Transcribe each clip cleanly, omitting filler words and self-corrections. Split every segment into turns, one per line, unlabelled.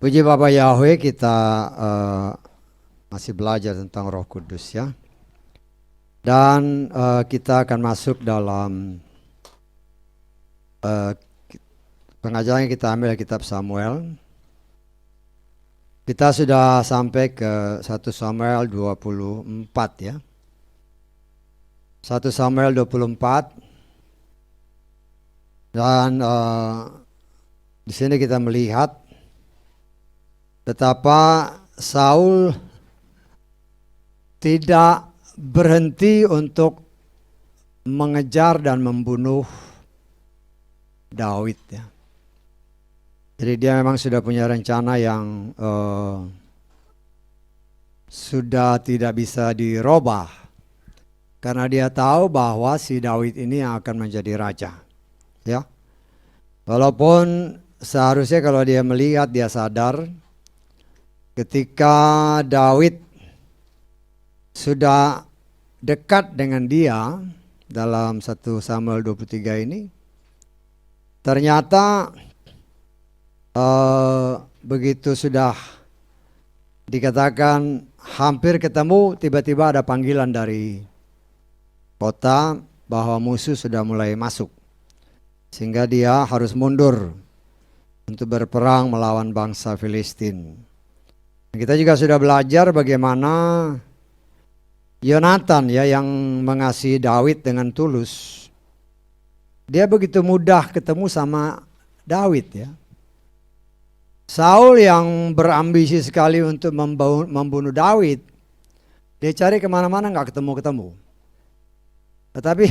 Puji Bapak Yahweh, kita masih belajar tentang Roh Kudus ya. Dan kita akan masuk dalam pengajaran yang kita ambil dari kitab Samuel. Kita sudah sampai ke 1 Samuel 24 ya. 1 Samuel 24. Dan di sini kita melihat betapa Saul tidak berhenti untuk mengejar dan membunuh Daud ya. Jadi dia memang sudah punya rencana yang sudah tidak bisa dirubah, karena dia tahu bahwa si Daud ini yang akan menjadi raja ya. Walaupun seharusnya kalau dia melihat, dia sadar ketika Daud sudah dekat dengan dia dalam 1 Samuel 23 ini, ternyata begitu sudah dikatakan hampir ketemu, tiba-tiba ada panggilan dari kota bahwa musuh sudah mulai masuk, sehingga dia harus mundur untuk berperang melawan bangsa Filistin. Kita juga sudah belajar bagaimana Yonatan ya, yang mengasihi Daud dengan tulus, dia begitu mudah ketemu sama Daud ya. Saul yang berambisi sekali untuk membunuh Daud, dia cari kemana-mana nggak ketemu-ketemu. Tetapi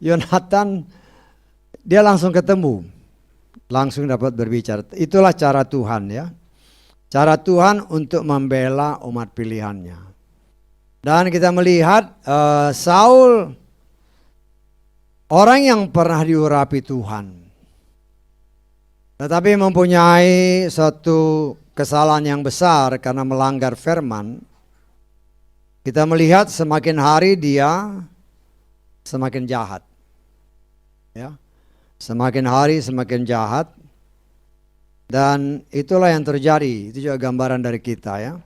Yonatan, dia langsung ketemu, langsung dapat berbicara. Itulah cara Tuhan ya. Cara Tuhan untuk membela umat pilihannya. Dan kita melihat Saul orang yang pernah diurapi Tuhan, tetapi mempunyai satu kesalahan yang besar karena melanggar firman. Kita melihat semakin hari dia semakin jahat ya. Semakin hari semakin jahat. Dan itulah yang terjadi. Itu juga gambaran dari kita ya.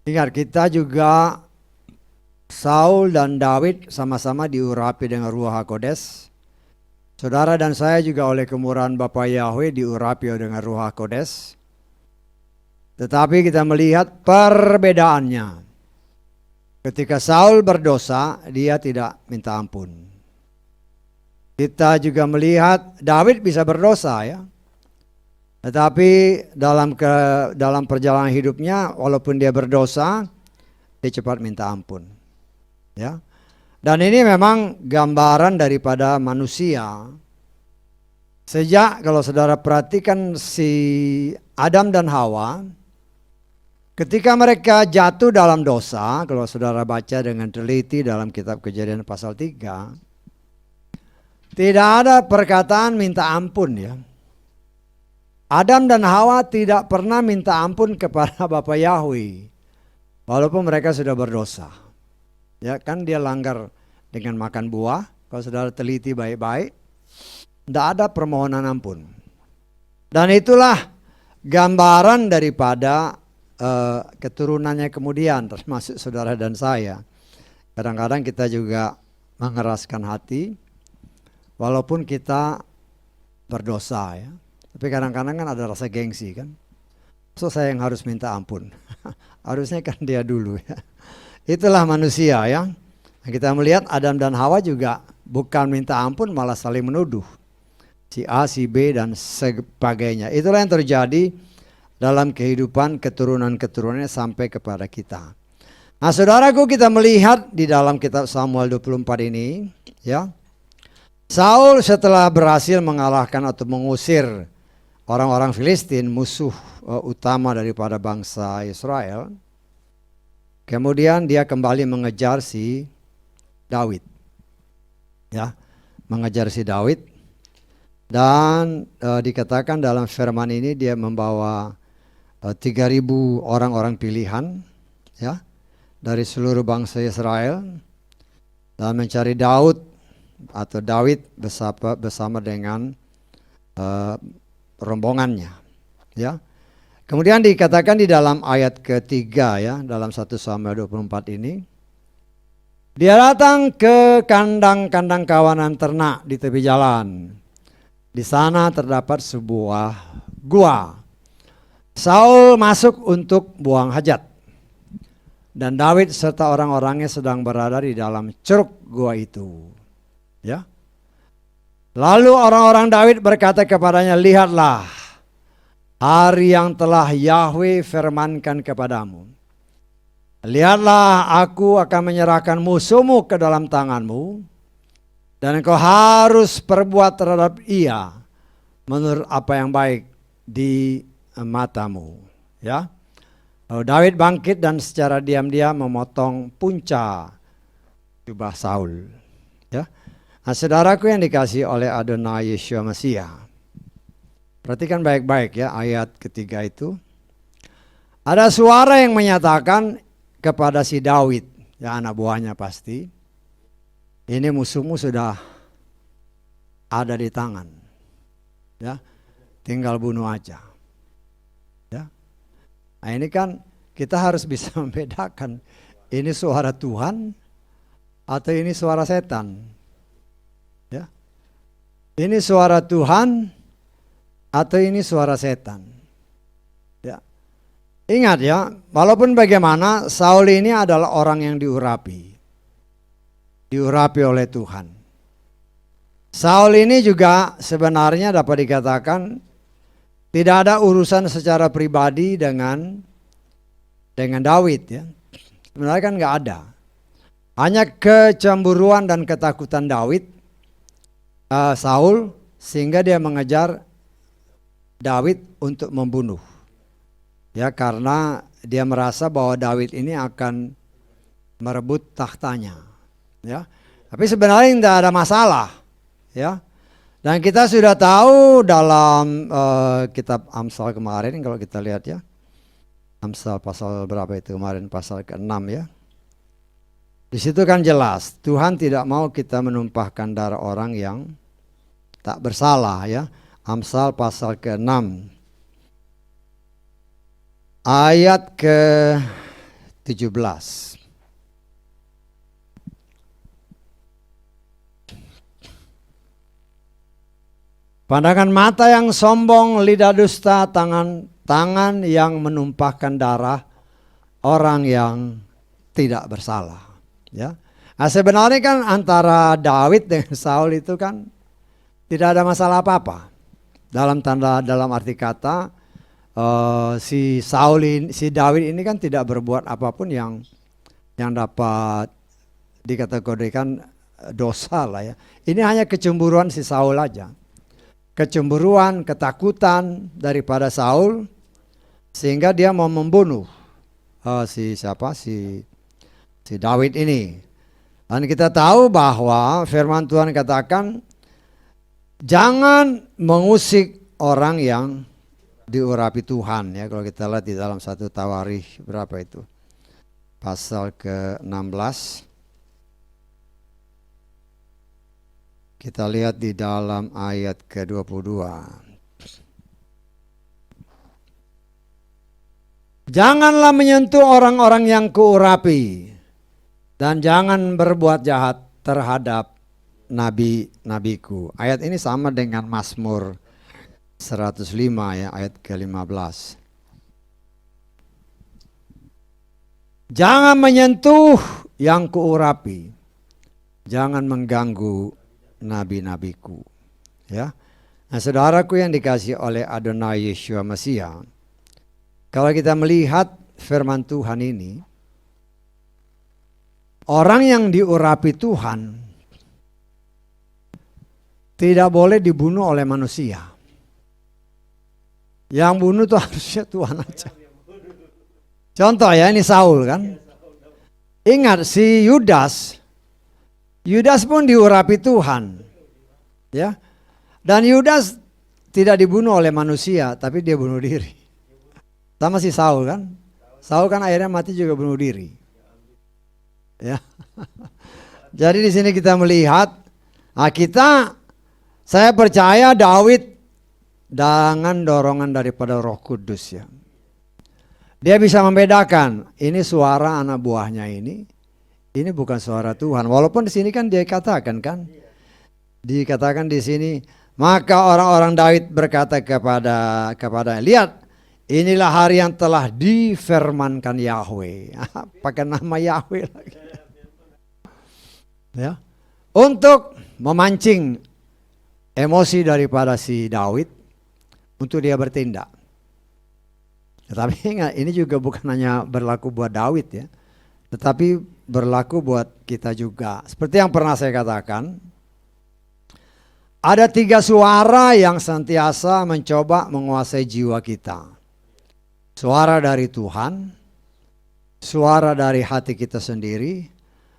Ingat, kita juga, Saul dan Daud sama-sama diurapi dengan Ruach HaKodes. Saudara dan saya juga oleh kemurahan Bapa Yahweh diurapi dengan Ruach HaKodes. Tetapi kita melihat perbedaannya. Ketika Saul berdosa, dia tidak minta ampun. Kita juga melihat Daud bisa berdosa ya. Tetapi dalam perjalanan hidupnya, walaupun dia berdosa, dia cepat minta ampun. Ya. Dan ini memang gambaran daripada manusia. Sejak, kalau saudara perhatikan si Adam dan Hawa, ketika mereka jatuh dalam dosa, kalau saudara baca dengan teliti dalam kitab Kejadian pasal 3, tidak ada perkataan minta ampun ya. Adam dan Hawa tidak pernah minta ampun kepada Bapa Yahweh, walaupun mereka sudah berdosa. Ya kan, dia langgar dengan makan buah. Kalau saudara teliti baik-baik, tidak ada permohonan ampun. Dan itulah gambaran daripada keturunannya kemudian, termasuk saudara dan saya. Kadang-kadang kita juga mengeraskan hati, walaupun kita berdosa ya. Tapi kadang-kadang kan ada rasa gengsi kan. So saya yang harus minta ampun. Harusnya kan dia dulu ya. Itulah manusia ya. Kita melihat Adam dan Hawa juga bukan minta ampun, malah saling menuduh. Si A, si B dan sebagainya. Itulah yang terjadi dalam kehidupan keturunan-keturunannya sampai kepada kita. Nah saudaraku, kita melihat di dalam kitab Samuel 24 ini ya. Saul setelah berhasil mengalahkan atau mengusir orang-orang Filistin, musuh utama daripada bangsa Israel, kemudian dia kembali mengejar si Daud. Ya, mengejar si Daud. Dan dikatakan dalam firman ini dia membawa 3.000 orang-orang pilihan ya, dari seluruh bangsa Israel, dan mencari Daud bersama dengan rombongannya ya. Kemudian dikatakan di dalam ayat ketiga ya, dalam 1 Samuel 24 ini. Dia datang ke kandang-kandang kawanan ternak di tepi jalan. Di sana terdapat sebuah gua. Saul masuk untuk buang hajat. Dan David serta orang-orangnya sedang berada di dalam ceruk gua itu. Ya. Lalu orang-orang David berkata kepadanya, lihatlah, hari yang telah Yahweh firmankan kepadamu. Lihatlah, aku akan menyerahkan musuhmu ke dalam tanganmu, dan engkau harus perbuat terhadap ia menurut apa yang baik di matamu. Ya. Lalu David bangkit dan secara diam-diam memotong punca jubah Saul. Ya. Nah, saudaraku yang dikasihi oleh Adonai Yeshua Mesias, perhatikan baik-baik ya ayat ketiga itu. Ada suara yang menyatakan kepada si Daud, ya anak buahnya pasti, ini musuhmu sudah ada di tangan, ya tinggal bunuh aja. Ya. Nah ini kan kita harus bisa membedakan ini suara Tuhan atau ini suara setan. Ya. Ini suara Tuhan atau ini suara setan. Ya. Ingat ya, walaupun bagaimana Saul ini adalah orang yang diurapi. Diurapi oleh Tuhan. Saul ini juga sebenarnya dapat dikatakan tidak ada urusan secara pribadi dengan Daud ya. Sebenarnya kan nggak ada. Hanya kecemburuan dan ketakutan Saul sehingga dia mengejar Daud untuk membunuh. Ya karena dia merasa bahwa Daud ini akan merebut tahtanya. Ya. Tapi sebenarnya tidak ada masalah. Ya. Dan kita sudah tahu dalam kitab Amsal kemarin kalau kita lihat ya. Amsal pasal berapa itu kemarin, pasal ke-6 ya. Di situ kan jelas Tuhan tidak mau kita menumpahkan darah orang yang tak bersalah ya. Amsal pasal ke-6 ayat ke-17. Pandangan mata yang sombong, lidah dusta, tangan yang menumpahkan darah orang yang tidak bersalah. Ya. Nah, sebenarnya kan antara Daud dengan Saul itu kan tidak ada masalah apa-apa. Dalam arti kata si Daud ini kan tidak berbuat apapun yang dapat dikategorikan dosa lah ya. Ini hanya kecemburuan si Saul aja. Kecemburuan, ketakutan daripada Saul sehingga dia mau membunuh si Daud ini. Dan kita tahu bahwa firman Tuhan katakan jangan mengusik orang yang diurapi Tuhan ya. Kalau kita lihat di dalam 1 Tawarikh berapa itu? Pasal ke-16. Kita lihat di dalam ayat ke-22. Janganlah menyentuh orang-orang yang kuurapi dan jangan berbuat jahat terhadap nabi-nabiku. Ayat ini sama dengan Mazmur 105 ya, ayat ke-15. Jangan menyentuh yang kuurapi. Jangan mengganggu nabi-nabiku. Ya. Nah, saudaraku yang dikasihi oleh Adonai Yeshua Mesias, kalau kita melihat firman Tuhan ini, orang yang diurapi Tuhan tidak boleh dibunuh oleh manusia. Yang bunuh itu harusnya Tuhan aja. Contoh ya, ini Saul kan. Ingat si Yudas pun diurapi Tuhan. Ya. Dan Yudas tidak dibunuh oleh manusia, tapi dia bunuh diri. Sama si Saul kan. Saul kan akhirnya mati juga bunuh diri. Ya. Jadi di sini kita melihat, saya percaya Daud dengan dorongan daripada Roh Kudus ya. Dia bisa membedakan ini suara anak buahnya ini bukan suara Tuhan. Walaupun di sini kan dia katakan kan, dikatakan di sini, maka orang-orang Daud berkata kepada lihat, inilah hari yang telah difirmankan Yahweh. Pakai nama Yahweh lagi. Ya. Untuk memancing emosi daripada si Daud untuk dia bertindak. Tetapi ingat, ini juga bukan hanya berlaku buat Daud ya, tetapi berlaku buat kita juga. Seperti yang pernah saya katakan, ada 3 suara yang senantiasa mencoba menguasai jiwa kita. Suara dari Tuhan, suara dari hati kita sendiri,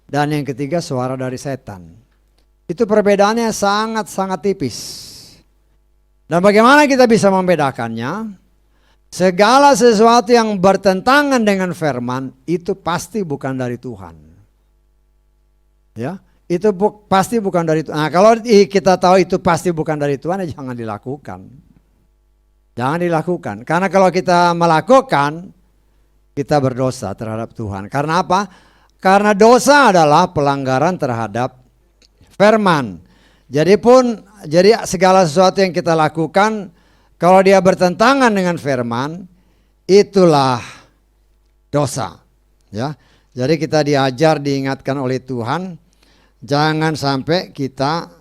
dan yang ketiga suara dari setan. Itu perbedaannya sangat-sangat tipis. Dan bagaimana kita bisa membedakannya? Segala sesuatu yang bertentangan dengan firman itu pasti bukan dari Tuhan. Ya, itu pasti bukan dari Tuhan. Nah, kalau kita tahu itu pasti bukan dari Tuhan, ya jangan dilakukan. Jangan dilakukan. Karena kalau kita melakukan, kita berdosa terhadap Tuhan. Karena apa? Karena dosa adalah pelanggaran terhadap firman. Jadi segala sesuatu yang kita lakukan, kalau dia bertentangan dengan firman, itulah dosa. Ya, jadi kita diajar, diingatkan oleh Tuhan, jangan sampai kita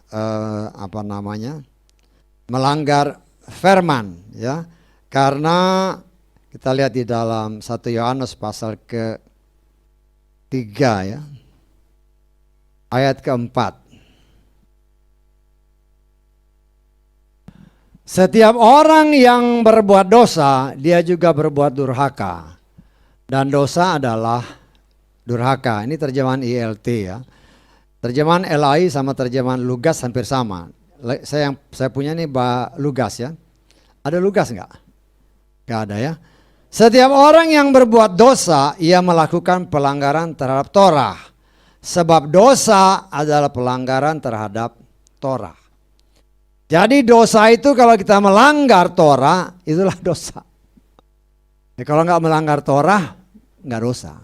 melanggar firman. Ya, karena kita lihat di dalam 1 Yohanes pasal ke-3 ya, ayat ke-4. Setiap orang yang berbuat dosa, dia juga berbuat durhaka. Dan dosa adalah durhaka. Ini terjemahan ILT ya. Terjemahan LAI sama terjemahan Lugas hampir sama. Saya punya nih Lugas ya. Ada Lugas enggak? Enggak ada ya. Setiap orang yang berbuat dosa, ia melakukan pelanggaran terhadap Torah. Sebab dosa adalah pelanggaran terhadap Torah. Jadi dosa itu kalau kita melanggar Torah, itulah dosa. Ya, kalau nggak melanggar Torah, nggak dosa.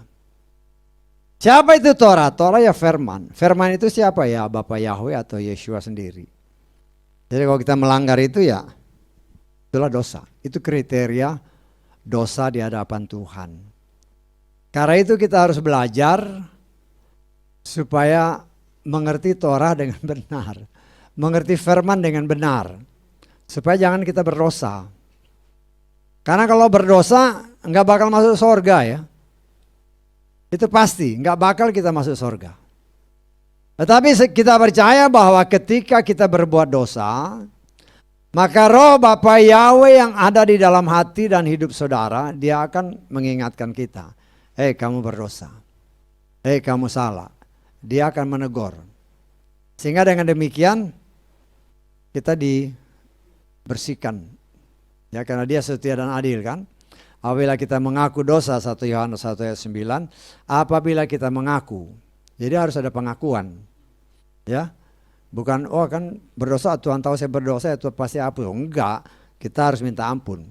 Siapa itu Torah? Torah ya firman. Firman itu siapa ya? Bapa Yahweh atau Yeshua sendiri. Jadi kalau kita melanggar itu ya, itulah dosa. Itu kriteria dosa di hadapan Tuhan. Karena itu kita harus belajar supaya mengerti Torah dengan benar. Mengerti firman dengan benar, supaya jangan kita berdosa. Karena kalau berdosa nggak bakal masuk surga ya. Itu pasti nggak bakal kita masuk surga. Tetapi kita percaya bahwa ketika kita berbuat dosa, maka roh Bapa Yahweh yang ada di dalam hati dan hidup saudara, dia akan mengingatkan kita. Kamu berdosa. Kamu salah. Dia akan menegur. Sehingga dengan demikian kita dibersihkan. Ya, karena dia setia dan adil kan. Apabila kita mengaku dosa, 1 Yohanes 1 ayat 9, apabila kita mengaku. Jadi harus ada pengakuan. Ya. Bukan kan berdosa, Tuhan tahu saya berdosa, Tuhan pasti hapus. Enggak, kita harus minta ampun.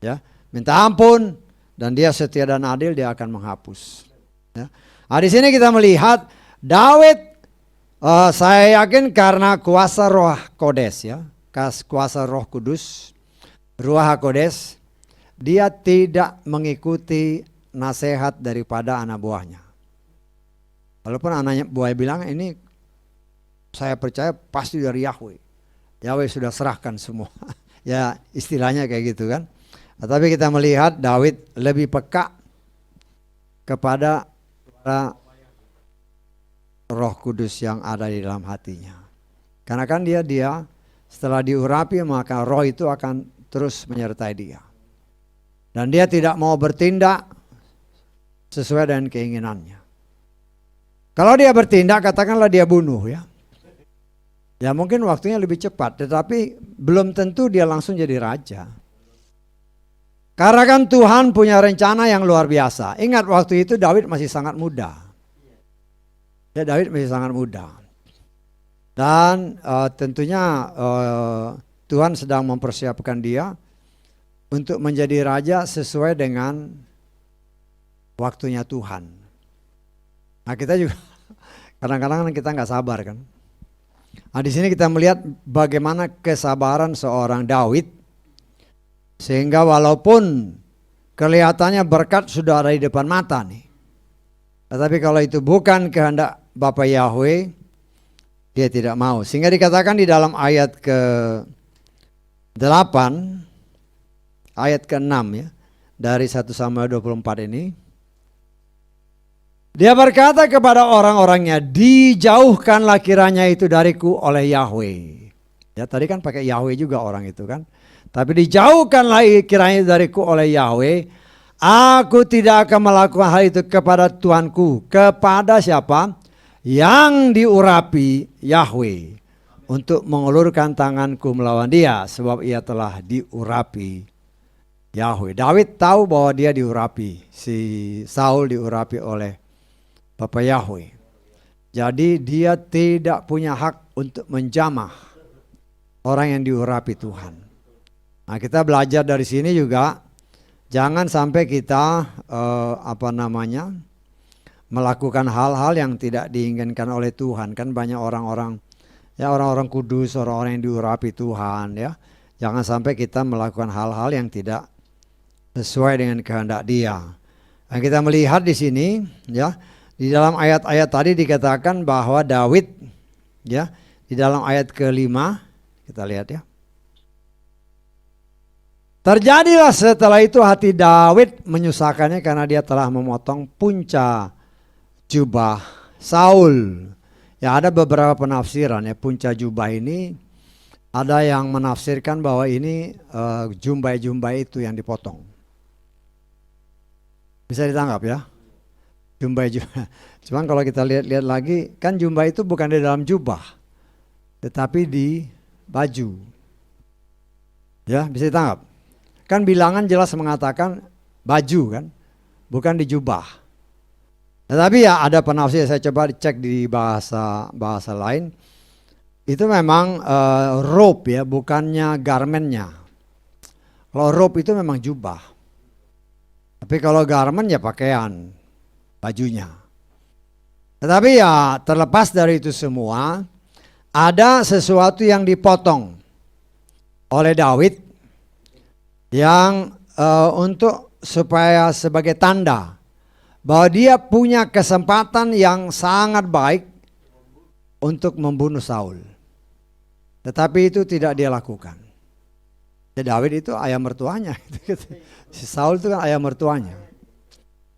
Ya, minta ampun dan dia setia dan adil, dia akan menghapus. Ya. Nah, di sini kita melihat Daud, saya yakin karena kuasa Roh Kodes ya, kuasa Roh Kudus, Ruach HaKodes, dia tidak mengikuti nasihat daripada anak buahnya. Walaupun anak buahnya bilang ini saya percaya pasti dari Yahweh. Yahweh sudah serahkan semua. Ya istilahnya kayak gitu kan. Nah, tapi kita melihat Daud lebih peka kepada Roh Kudus yang ada di dalam hatinya. Karena kan dia setelah diurapi maka roh itu akan terus menyertai dia. Dan dia tidak mau bertindak sesuai dengan keinginannya. Kalau dia bertindak katakanlah dia bunuh ya. Ya mungkin waktunya lebih cepat, tetapi belum tentu dia langsung jadi raja. Karena kan Tuhan punya rencana yang luar biasa. Ingat waktu itu Daud masih sangat muda. Ya, Daud masih sangat muda. Dan tentunya Tuhan sedang mempersiapkan dia untuk menjadi raja sesuai dengan waktunya Tuhan. Nah kita juga kadang-kadang kita nggak sabar kan. Nah di sini kita melihat bagaimana kesabaran seorang Daud, sehingga walaupun kelihatannya berkat sudah ada di depan mata nih, tetapi kalau itu bukan kehendak Bapa Yahweh, dia tidak mau. Sehingga dikatakan di dalam ayat ke-8, ayat ke-6 ya, dari 1 Samuel 24 ini. Dia berkata kepada orang-orangnya, dijauhkanlah kiranya itu dariku oleh Yahweh. Ya tadi kan pakai Yahweh juga orang itu kan. Tapi dijauhkanlah kiranya dariku oleh Yahweh. Aku tidak akan melakukan hal itu kepada Tuanku. Kepada siapa? Yang diurapi Yahweh. Untuk mengulurkan tanganku melawan dia. Sebab ia telah diurapi Yahweh. Daud tahu bahwa dia diurapi. Si Saul diurapi oleh Bapa Yahweh. Jadi dia tidak punya hak untuk menjamah orang yang diurapi Tuhan. Nah kita belajar dari sini juga, jangan sampai kita melakukan hal-hal yang tidak diinginkan oleh Tuhan. Kan banyak orang-orang kudus, orang-orang yang diurapi Tuhan ya. Jangan sampai kita melakukan hal-hal yang tidak sesuai dengan kehendak Dia. Nah, kita melihat di sini ya, di dalam ayat-ayat tadi dikatakan bahwa Daud ya, di dalam ayat ke-5 kita lihat ya. Terjadilah setelah itu hati Daud menyusahkannya karena dia telah memotong punca jubah Saul. Ya ada beberapa penafsiran ya, punca jubah ini ada yang menafsirkan bahwa ini jumbai-jumbai itu yang dipotong. Bisa ditangkap ya? Jumbai. Cuman kalau kita lihat lagi, kan jumbai itu bukan di dalam jubah, tetapi di baju. Ya, bisa ditangkap. Kan bilangan jelas mengatakan baju kan, bukan di jubah. Tetapi ya ada penafsir, saya coba cek di bahasa lain. Itu memang robe ya, bukannya garmentnya. Kalau robe itu memang jubah. Tapi kalau garment ya pakaian, bajunya. Tetapi ya terlepas dari itu semua, ada sesuatu yang dipotong oleh Daud yang supaya sebagai tanda bahwa dia punya kesempatan yang sangat baik untuk membunuh Saul. Tetapi itu tidak dia lakukan. Daud itu ayah mertuanya. Si Saul itu kan ayah mertuanya.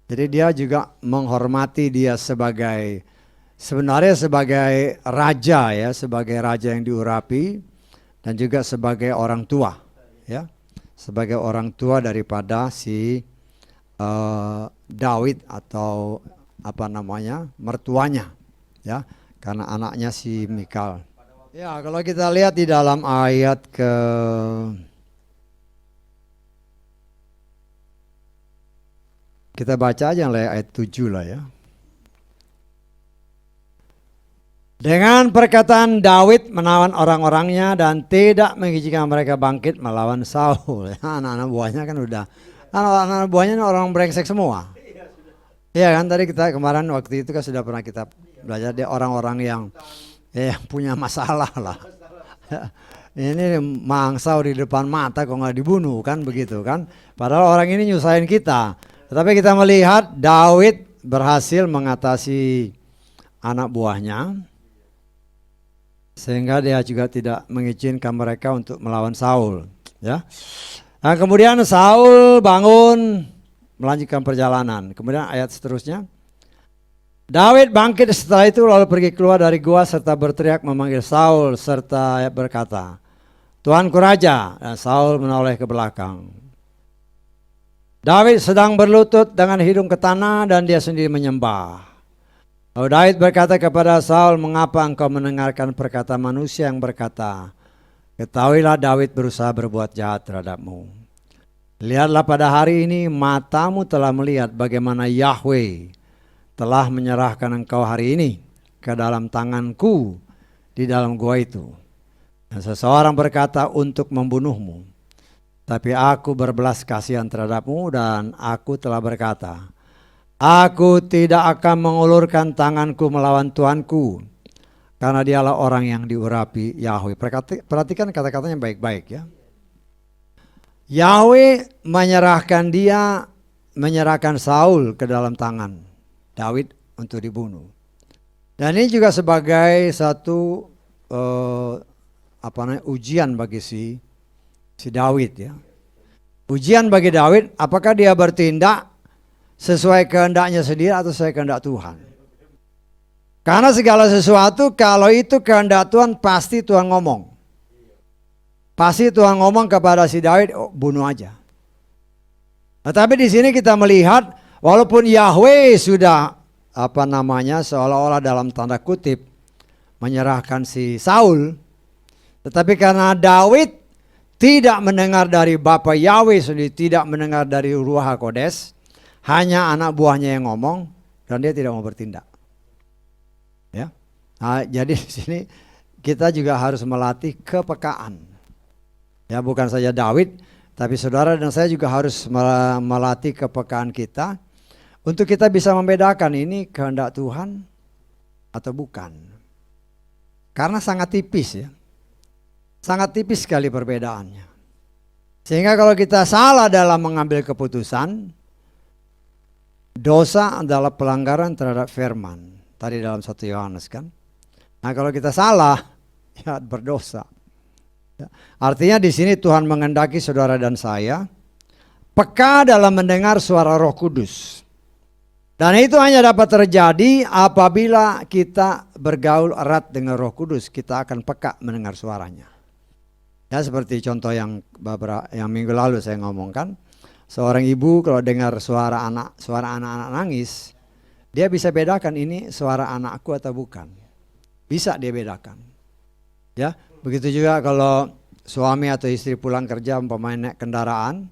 Jadi dia juga menghormati dia sebenarnya sebagai raja ya, sebagai raja yang diurapi dan juga sebagai orang tua ya, sebagai orang tua daripada si Daud atau mertuanya ya, karena anaknya si Mikal. Ya kalau kita lihat di dalam ayat kita baca aja ayat 7 lah ya. Dengan perkataan Daud menawan orang-orangnya dan tidak mengizinkan mereka bangkit melawan Saul. Anak-anak buahnya kan anak-anak buahnya orang brengsek semua. Iya kan, tadi kita kemarin waktu itu kan sudah pernah kita belajar dia orang-orang yang punya masalah lah. Ini mangsau di depan mata kok nggak dibunuh kan begitu kan. Padahal orang ini nyusahin kita. Tetapi kita melihat Daud berhasil mengatasi anak buahnya, sehingga dia juga tidak mengizinkan mereka untuk melawan Saul. Ya. Nah, kemudian Saul bangun melanjutkan perjalanan. Kemudian ayat seterusnya, Daud bangkit setelah itu lalu pergi keluar dari gua serta berteriak memanggil Saul serta berkata, Tuanku Raja. Dan Saul menoleh ke belakang. Daud sedang berlutut dengan hidung ke tanah dan dia sendiri menyembah. Lalu Daud berkata kepada Saul, mengapa engkau mendengarkan perkataan manusia yang berkata, ketahuilah Daud berusaha berbuat jahat terhadapmu. Lihatlah pada hari ini matamu telah melihat bagaimana Yahweh telah menyerahkan engkau hari ini ke dalam tanganku di dalam gua itu. Dan seseorang berkata untuk membunuhmu. Tapi aku berbelas kasihan terhadapmu dan aku telah berkata, aku tidak akan mengulurkan tanganku melawan Tuanku, karena dialah orang yang diurapi Yahweh. Perhatikan kata-katanya baik-baik ya. Yahweh menyerahkan Saul ke dalam tangan Daud untuk dibunuh. Dan ini juga sebagai satu ujian bagi si Daud ya. Ujian bagi Daud, apakah dia bertindak sesuai kehendaknya sendiri atau sesuai kehendak Tuhan? Karena segala sesuatu kalau itu kehendak Tuhan pasti Tuhan ngomong. Pasti Tuhan ngomong kepada si Daud, oh, bunuh aja. Tetapi di sini kita melihat walaupun Yahweh sudah seolah-olah dalam tanda kutip menyerahkan si Saul, tetapi karena Daud tidak mendengar dari Bapa Yahweh sendiri, tidak mendengar dari Ruach HaKodes, hanya anak buahnya yang ngomong dan dia tidak mau bertindak. Ya. Nah, jadi di sini kita juga harus melatih kepekaan. Ya, bukan saja Daud, tapi saudara dan saya juga harus melatih kepekaan kita untuk kita bisa membedakan ini kehendak Tuhan atau bukan. Karena sangat tipis ya. Sangat tipis sekali perbedaannya. Sehingga kalau kita salah dalam mengambil keputusan, dosa adalah pelanggaran terhadap firman. Tadi dalam 1 Yohanes kan. Nah kalau kita salah, ya berdosa. Artinya di sini Tuhan menghendaki saudara dan saya peka dalam mendengar suara Roh Kudus. Dan itu hanya dapat terjadi apabila kita bergaul erat dengan Roh Kudus, kita akan peka mendengar suaranya. Ya seperti contoh yang minggu lalu saya ngomongkan, seorang ibu kalau dengar suara anak-anak nangis, dia bisa bedakan ini suara anakku atau bukan. Bisa dia bedakan. Ya, begitu juga kalau suami atau istri pulang kerja umpamanya naik kendaraan,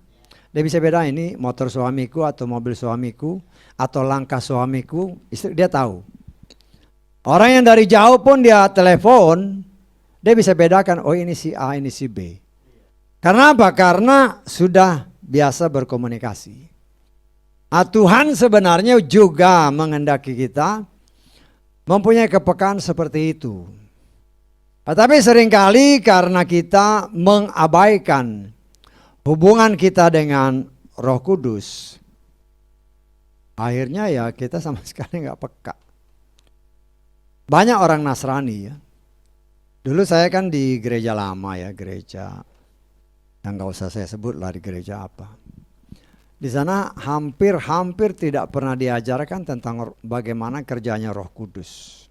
dia bisa beda ini motor suamiku atau mobil suamiku atau langkah suamiku, istri dia tahu. Orang yang dari jauh pun dia telepon, dia bisa bedakan, oh ini si A, ini si B. Karena apa? Karena sudah biasa berkomunikasi. Nah, Tuhan sebenarnya juga menghendaki kita mempunyai kepekaan seperti itu. Tetapi seringkali karena kita mengabaikan hubungan kita dengan Roh Kudus, akhirnya ya kita sama sekali nggak peka. Banyak orang Nasrani ya. Dulu saya kan di gereja lama ya, gereja yang nggak usah saya sebut lah di gereja apa. Di sana hampir tidak pernah diajarkan tentang bagaimana kerjanya Roh Kudus.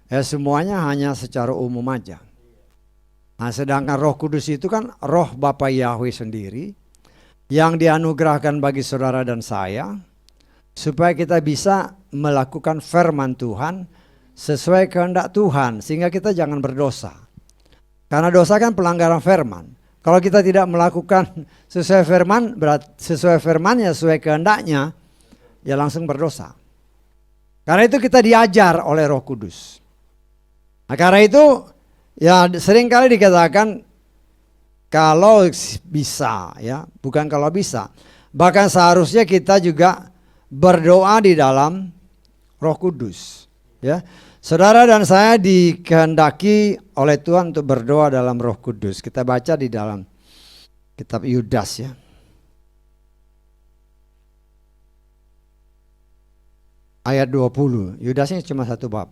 Ya semuanya hanya secara umum aja. Nah sedangkan Roh Kudus itu kan roh Bapa Yahweh sendiri yang dianugerahkan bagi saudara dan saya supaya kita bisa melakukan firman Tuhan sesuai kehendak Tuhan sehingga kita jangan berdosa. Karena dosa kan pelanggaran firman. Kalau kita tidak melakukan sesuai firman, sesuai firmannya, sesuai kehendaknya, ya langsung berdosa. Karena itu kita diajar oleh Roh Kudus. Nah, karena itu ya seringkali dikatakan kalau bisa ya, bukan kalau bisa. Bahkan seharusnya kita juga berdoa di dalam Roh Kudus, ya. Saudara dan saya dikehendaki oleh Tuhan untuk berdoa dalam Roh Kudus. Kita baca di dalam kitab Yudas ya. Ayat 20. Yudas ini cuma satu bab.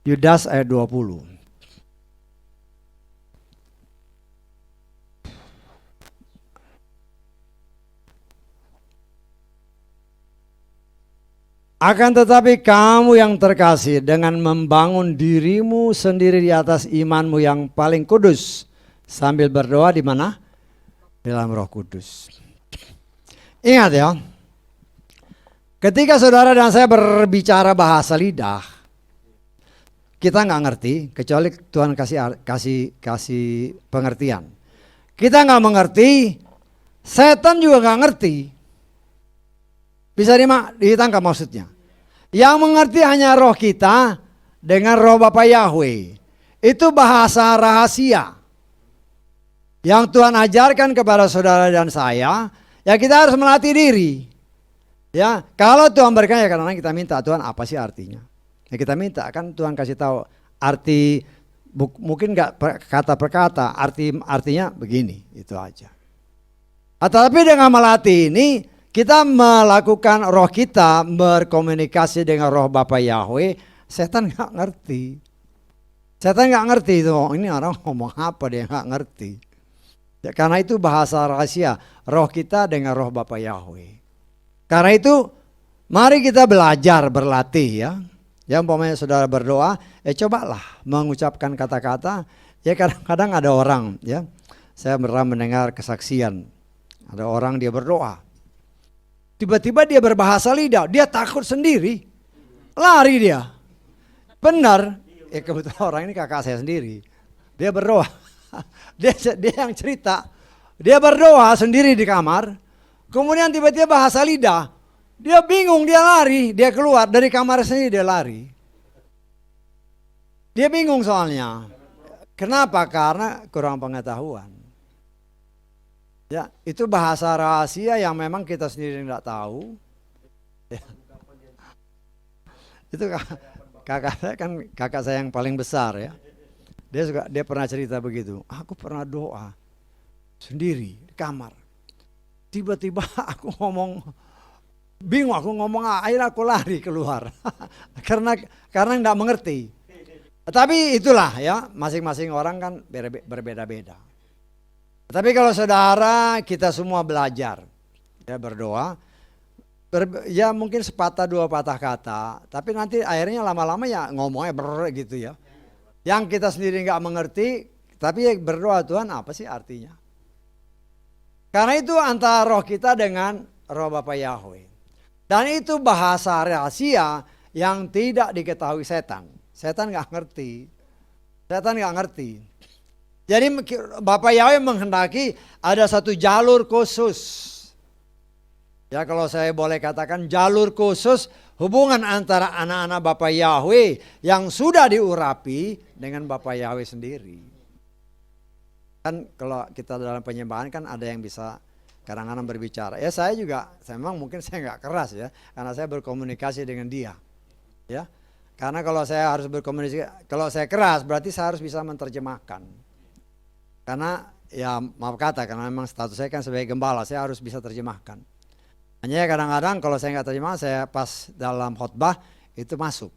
Yudas ayat 20. Akan tetapi kamu yang terkasih dengan membangun dirimu sendiri di atas imanmu yang paling kudus sambil berdoa di mana? Dalam Roh Kudus. Ingat ya, ketika saudara dan saya berbicara bahasa lidah, kita nggak ngerti kecuali Tuhan kasih pengertian. Kita nggak mengerti, setan juga nggak ngerti. Bisa ditangkap maksudnya. Yang mengerti hanya roh kita dengan roh Bapa Yahweh. Itu bahasa rahasia. yang Tuhan ajarkan kepada saudara dan saya, ya kita harus melatih diri. Ya, kalau Tuhan berkenan ya kadang-kadang kita minta, Tuhan apa sih artinya? Ya kita minta, kan Tuhan kasih tahu arti, mungkin nggak kata per kata, artinya begini, itu aja. Tetapi dengan melatih ini kita melakukan roh kita berkomunikasi dengan roh Bapa Yahweh, setan nggak ngerti. Setan nggak ngerti itu, ini orang ngomong apa, dia nggak ngerti. Ya, karena itu bahasa rahasia roh kita dengan roh Bapa Yahweh. Karena itu mari kita belajar berlatih ya. Ya umpamanya saudara berdoa, cobalah mengucapkan kata-kata. Ya kadang-kadang ada orang ya, saya pernah mendengar kesaksian. Ada orang dia berdoa, tiba-tiba dia berbahasa lidah, dia takut sendiri, lari dia. Benar, kebetulan orang ini kakak saya sendiri. Dia berdoa, dia yang cerita, dia berdoa sendiri di kamar. Kemudian tiba-tiba bahasa lidah, dia bingung, dia lari, dia keluar dari kamar sendiri, dia lari. Dia bingung soalnya. Kenapa? Karena kurang pengetahuan. Ya, itu bahasa rahasia yang memang kita sendiri tidak tahu. Ya. Itu kakak saya kan kakak saya yang paling besar ya. Dia pernah cerita begitu. Aku pernah doa sendiri di kamar. Tiba-tiba aku bingung aku ngomong, akhirnya aku lari keluar. karena enggak mengerti. Tapi itulah ya, masing-masing orang kan berbeda-beda. Tapi kalau saudara kita semua belajar ya berdoa, ya mungkin sepatah dua patah kata, tapi nanti akhirnya lama-lama ya ngomongnya gitu ya. Yang kita sendiri nggak mengerti, tapi ya berdoa, Tuhan apa sih artinya? Karena itu antara roh kita dengan roh Bapa Yahweh. Dan itu bahasa rahasia yang tidak diketahui setan. Setan nggak ngerti. Setan nggak ngerti. Jadi Bapa Yahweh menghendaki ada satu jalur khusus. Ya kalau saya boleh katakan jalur khusus hubungan antara anak-anak Bapa Yahweh yang sudah diurapi dengan Bapa Yahweh sendiri. Kan kalau kita dalam penyembahan kan ada yang bisa kadang-kadang berbicara. Ya saya memang mungkin saya nggak keras ya, karena saya berkomunikasi dengan dia. Ya, karena kalau saya harus berkomunikasi, kalau saya keras berarti saya harus bisa menerjemahkan. Karena ya maaf kata, karena memang status saya kan sebagai gembala, saya harus bisa terjemahkan. Hanya kadang-kadang kalau saya nggak terjemah, saya pas dalam khotbah itu masuk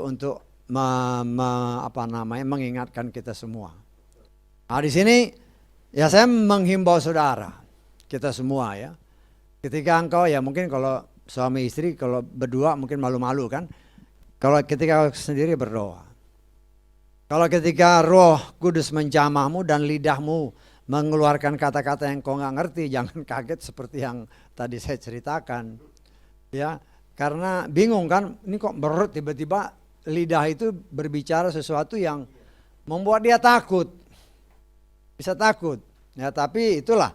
untuk mengingatkan kita semua. Nah di sini ya saya menghimbau saudara kita semua ya. Ketika engkau ya mungkin kalau suami istri kalau berdua mungkin malu-malu kan. Kalau ketika sendiri berdoa. Kalau ketika Roh Kudus menjamahmu dan lidahmu mengeluarkan kata-kata yang kau nggak ngerti, jangan kaget seperti yang tadi saya ceritakan. Ya, karena bingung kan, ini kok berut tiba-tiba lidah itu berbicara sesuatu yang membuat dia takut. Bisa takut. Ya, tapi itulah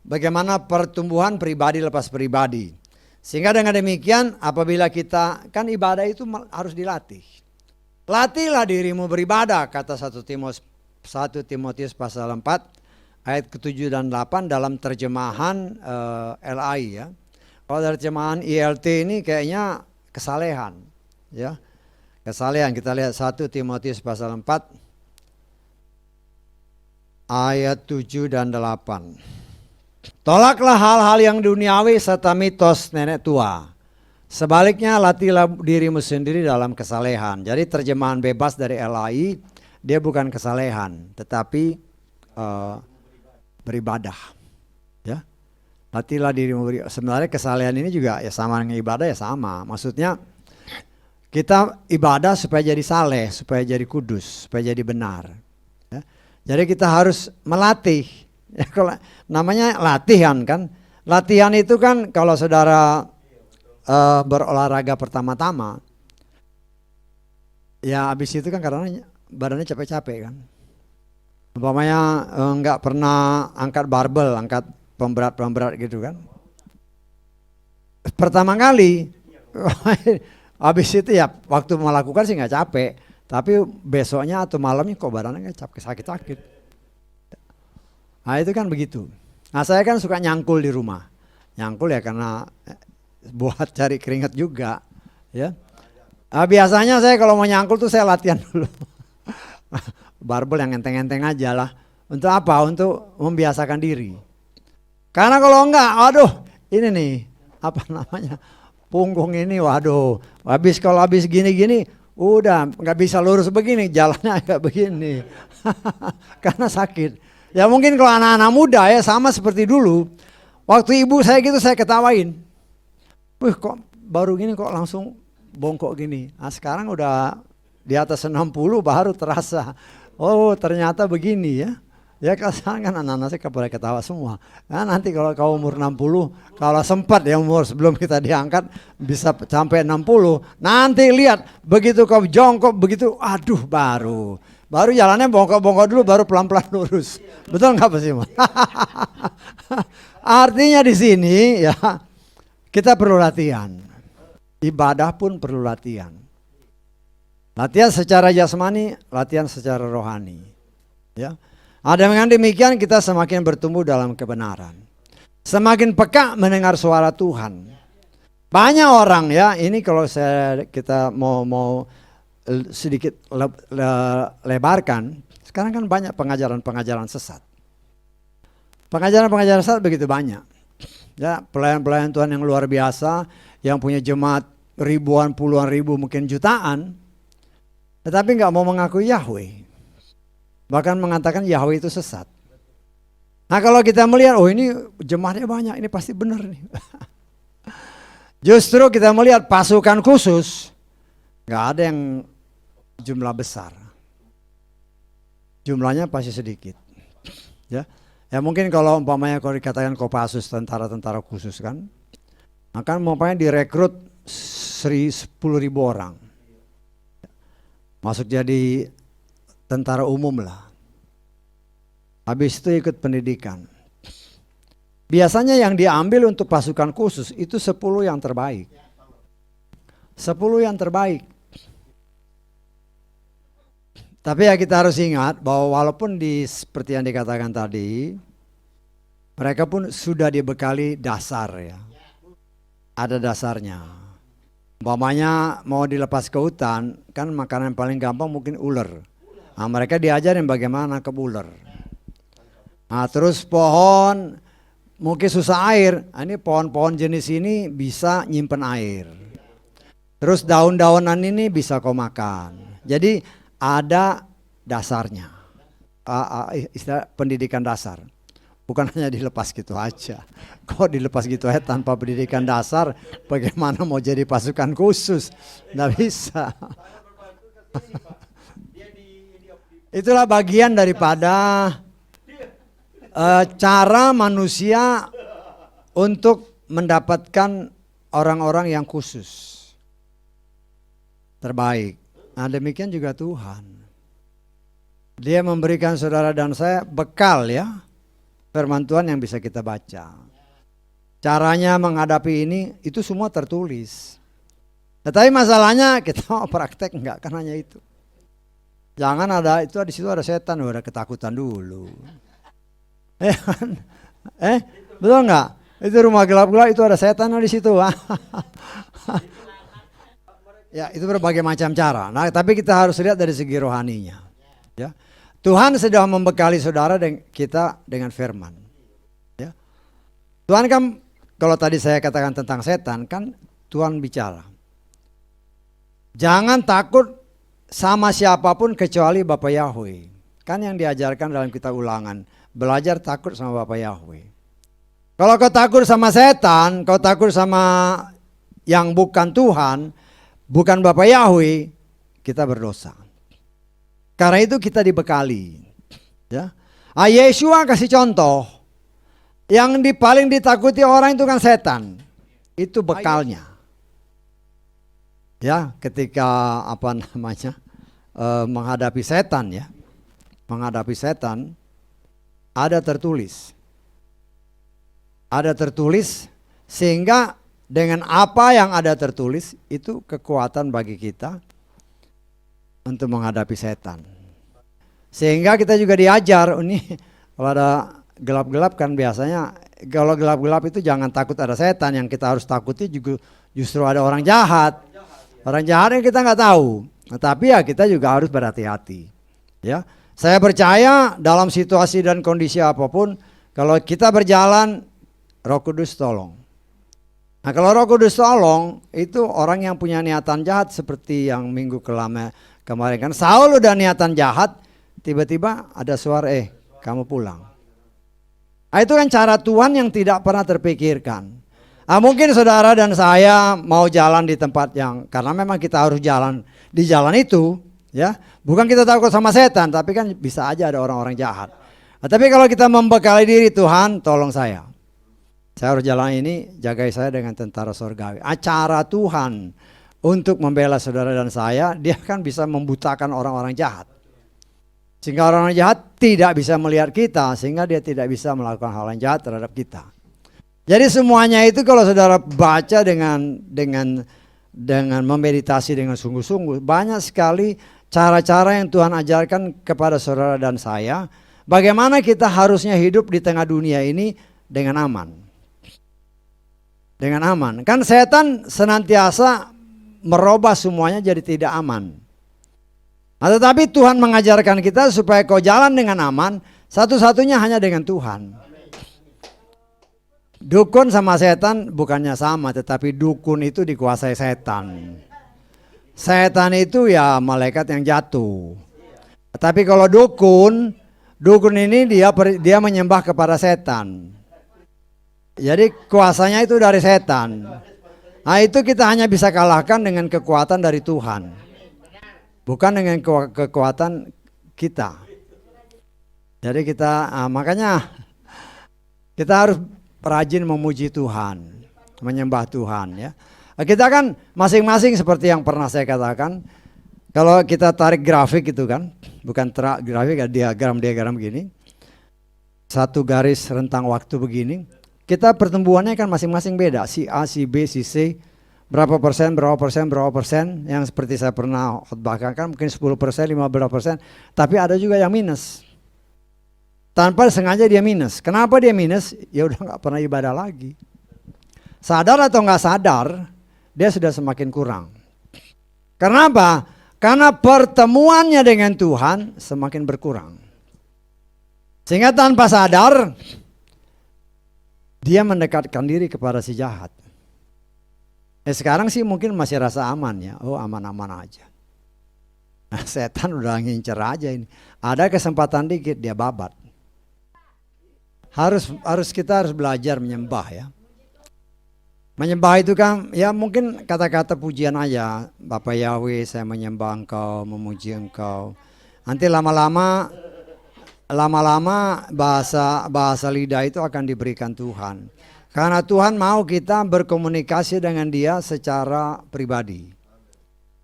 bagaimana pertumbuhan pribadi lepas pribadi. Sehingga dengan demikian apabila kita, kan ibadah itu harus dilatih. Latihlah dirimu beribadah, kata 1 Timotius pasal 4 ayat ke-7 dan 8 dalam terjemahan LAI ya. Kalau terjemahan ILT ini kayaknya kesalehan ya. Kesalehan, kita lihat 1 Timotius pasal 4 ayat 7 dan 8. Tolaklah hal-hal yang duniawi serta mitos nenek tua. Sebaliknya latihlah dirimu sendiri dalam kesalehan. Jadi terjemahan bebas dari LAI, dia bukan kesalehan, tetapi beribadah. Ya, latihlah dirimu. Sebenarnya kesalehan ini juga ya sama dengan ibadah ya sama. Maksudnya kita ibadah supaya jadi saleh, supaya jadi kudus, supaya jadi benar. Ya. Jadi kita harus melatih. Ya, kalau namanya latihan kan. Latihan itu kan kalau saudara berolahraga pertama-tama, ya habis itu kan karena badannya capek-capek kan. Umpamanya nggak pernah angkat barbel, angkat pemberat gitu kan. Pertama kali, habis itu ya waktu melakukan sih nggak capek, tapi besoknya atau malamnya kok badannya nggak capek, sakit-sakit. Nah itu kan begitu. Nah saya kan suka nyangkul di rumah. Nyangkul ya karena buat cari keringat juga. Ya. Nah, biasanya saya kalau mau nyangkul tuh saya latihan dulu. Barbel yang enteng-enteng aja lah. Untuk apa? Untuk membiasakan diri. Karena kalau enggak, aduh ini nih, apa namanya, punggung ini waduh. Kalau habis gini-gini, udah nggak bisa lurus begini, jalannya agak begini. Karena sakit. Ya mungkin kalau anak-anak muda ya sama seperti dulu. Waktu ibu saya gitu saya ketawain. Wih kok baru gini kok langsung bongkok gini. Nah sekarang udah di atas 60 baru terasa. Oh ternyata begini ya. Ya kan anak-anak saya pada ketawa semua. Nah, nanti kalau kau umur 60, kalau sempat ya umur sebelum kita diangkat bisa sampai 60. Nanti lihat begitu kau jongkok begitu, aduh baru jalannya bongkok-bongkok dulu baru pelan-pelan lurus. Betul nggak Pak Simon? Artinya di sini ya kita perlu latihan. Ibadah pun perlu latihan. Latihan secara jasmani, latihan secara rohani. Ya. Dengan demikian kita semakin bertumbuh dalam kebenaran. Semakin peka mendengar suara Tuhan. Banyak orang ya, ini kalau kita mau sedikit lebarkan, sekarang kan banyak pengajaran-pengajaran sesat. Pengajaran-pengajaran sesat begitu banyak. Ya, pelayan-pelayan Tuhan yang luar biasa, yang punya jemaat ribuan, puluhan ribu, mungkin jutaan, tetapi nggak mau mengakui Yahweh. Bahkan mengatakan Yahweh itu sesat. Nah kalau kita melihat, oh ini jemaatnya banyak, ini pasti benar nih. Justru kita melihat pasukan khusus, nggak ada yang jumlah besar. Jumlahnya pasti sedikit. Ya mungkin kalau umpamanya kalau dikatakan Kopassus tentara-tentara khusus kan, akan umpamanya direkrut 10.000 orang. Masuk jadi tentara umum lah. Habis itu ikut pendidikan. Biasanya yang diambil untuk pasukan khusus itu 10 yang terbaik. 10 yang terbaik. Tapi ya kita harus ingat bahwa walaupun seperti yang dikatakan tadi, mereka pun sudah dibekali dasar ya. Ada dasarnya. Umpamanya mau dilepas ke hutan, kan makanan yang paling gampang mungkin ular. Nah, mereka diajarin bagaimana nangkep ular. Nah, terus pohon mungkin susah air. Nah, ini pohon-pohon jenis ini bisa nyimpen air. Terus daun-daunan ini bisa kau makan. Jadi ada dasarnya. Istilah pendidikan dasar. Bukan hanya dilepas gitu aja. Kok dilepas gitu aja tanpa pendidikan dasar, bagaimana mau jadi pasukan khusus? Nggak bisa. Itulah bagian daripada cara manusia untuk mendapatkan orang-orang yang khusus. Terbaik. Nah demikian juga Tuhan. Dia memberikan saudara dan saya bekal ya. Firman Tuhan yang bisa kita baca. Caranya menghadapi ini itu semua tertulis. Tetapi masalahnya kita mau praktek enggak kan hanya itu. Jangan ada itu di situ ada setan, udah ketakutan dulu. Betul nggak? Itu rumah gelap-gelap itu ada setan di situ. Ya itu berbagai macam cara. Nah tapi kita harus lihat dari segi rohaninya. Ya Tuhan sudah membekali saudara dan kita dengan firman. Ya Tuhan kan kalau tadi saya katakan tentang setan kan Tuhan bicara. Jangan takut sama siapapun kecuali Bapa Yahweh. Kan yang diajarkan dalam kitab Ulangan, belajar takut sama Bapa Yahweh. Kalau kau takut sama setan, kau takut sama yang bukan Tuhan, bukan Bapa Yahweh, kita berdosa. Karena itu kita dibekali. Ya. Yesua kasih contoh, yang paling ditakuti orang itu kan setan. Itu bekalnya. Ya, ketika menghadapi setan ya. Menghadapi setan ada tertulis. Ada tertulis sehingga dengan apa yang ada tertulis itu kekuatan bagi kita untuk menghadapi setan. Sehingga kita juga diajar ini kalau ada gelap-gelap kan biasanya, kalau gelap-gelap itu jangan takut ada setan, yang kita harus takuti juga justru ada orang jahat. Orang jahat yang kita nggak tahu. Nah, tapi ya kita juga harus berhati-hati. Ya, saya percaya dalam situasi dan kondisi apapun, kalau kita berjalan, Roh Kudus tolong. Nah, kalau Roh Kudus tolong, itu orang yang punya niatan jahat seperti yang minggu kemarin kan, Saul udah niatan jahat, tiba-tiba ada suara, kamu pulang. Nah, itu kan cara Tuhan yang tidak pernah terpikirkan. Nah, mungkin saudara dan saya mau jalan di tempat yang, karena memang kita harus jalan di jalan itu, ya. Bukan kita takut sama setan, tapi kan bisa aja ada orang-orang jahat. Nah, tapi kalau kita membekali diri, Tuhan tolong saya harus jalan ini, jagai saya dengan tentara surgawi. Acara Tuhan untuk membela saudara dan saya, dia kan bisa membutakan orang-orang jahat. Sehingga orang-orang jahat tidak bisa melihat kita, sehingga dia tidak bisa melakukan hal yang jahat terhadap kita. Jadi semuanya itu kalau saudara baca dengan memeditasi dengan sungguh-sungguh, banyak sekali cara-cara yang Tuhan ajarkan kepada saudara dan saya, bagaimana kita harusnya hidup di tengah dunia ini dengan aman. Dengan aman. Kan setan senantiasa merubah semuanya jadi tidak aman. Nah, tetapi Tuhan mengajarkan kita supaya kau jalan dengan aman, satu-satunya hanya dengan Tuhan. Dukun sama setan bukannya sama, tetapi dukun itu dikuasai setan. Setan itu ya malaikat yang jatuh. Tapi kalau dukun ini dia menyembah kepada setan. Jadi kuasanya itu dari setan. Nah, itu kita hanya bisa kalahkan dengan kekuatan dari Tuhan, bukan dengan kekuatan kita. Jadi makanya kita harus rajin memuji Tuhan, menyembah Tuhan, ya. Kita kan masing-masing seperti yang pernah saya katakan, kalau kita tarik grafik itu kan, bukan grafik, diagram gini, satu garis rentang waktu begini, kita pertumbuhannya kan masing-masing beda, si A, si B, si C, berapa persen, yang seperti saya pernah khotbahkan kan mungkin 10%, 15%, tapi ada juga yang minus. Tanpa sengaja dia minus. Kenapa dia minus? Ya udah nggak pernah ibadah lagi. Sadar atau nggak sadar, dia sudah semakin kurang. Karena apa? Karena pertemuannya dengan Tuhan semakin berkurang. Sehingga tanpa sadar, dia mendekatkan diri kepada si jahat. Sekarang sih mungkin masih rasa aman ya. Oh, aman-aman aja. Nah, setan udah ngincer aja ini. Ada kesempatan dikit dia babat. Kita harus belajar menyembah, ya. Menyembah itu kan ya mungkin kata-kata pujian aja. Bapak Yahweh, saya menyembah Engkau, memuji Engkau. Nanti lama-lama bahasa lidah itu akan diberikan Tuhan. Karena Tuhan mau kita berkomunikasi dengan Dia secara pribadi.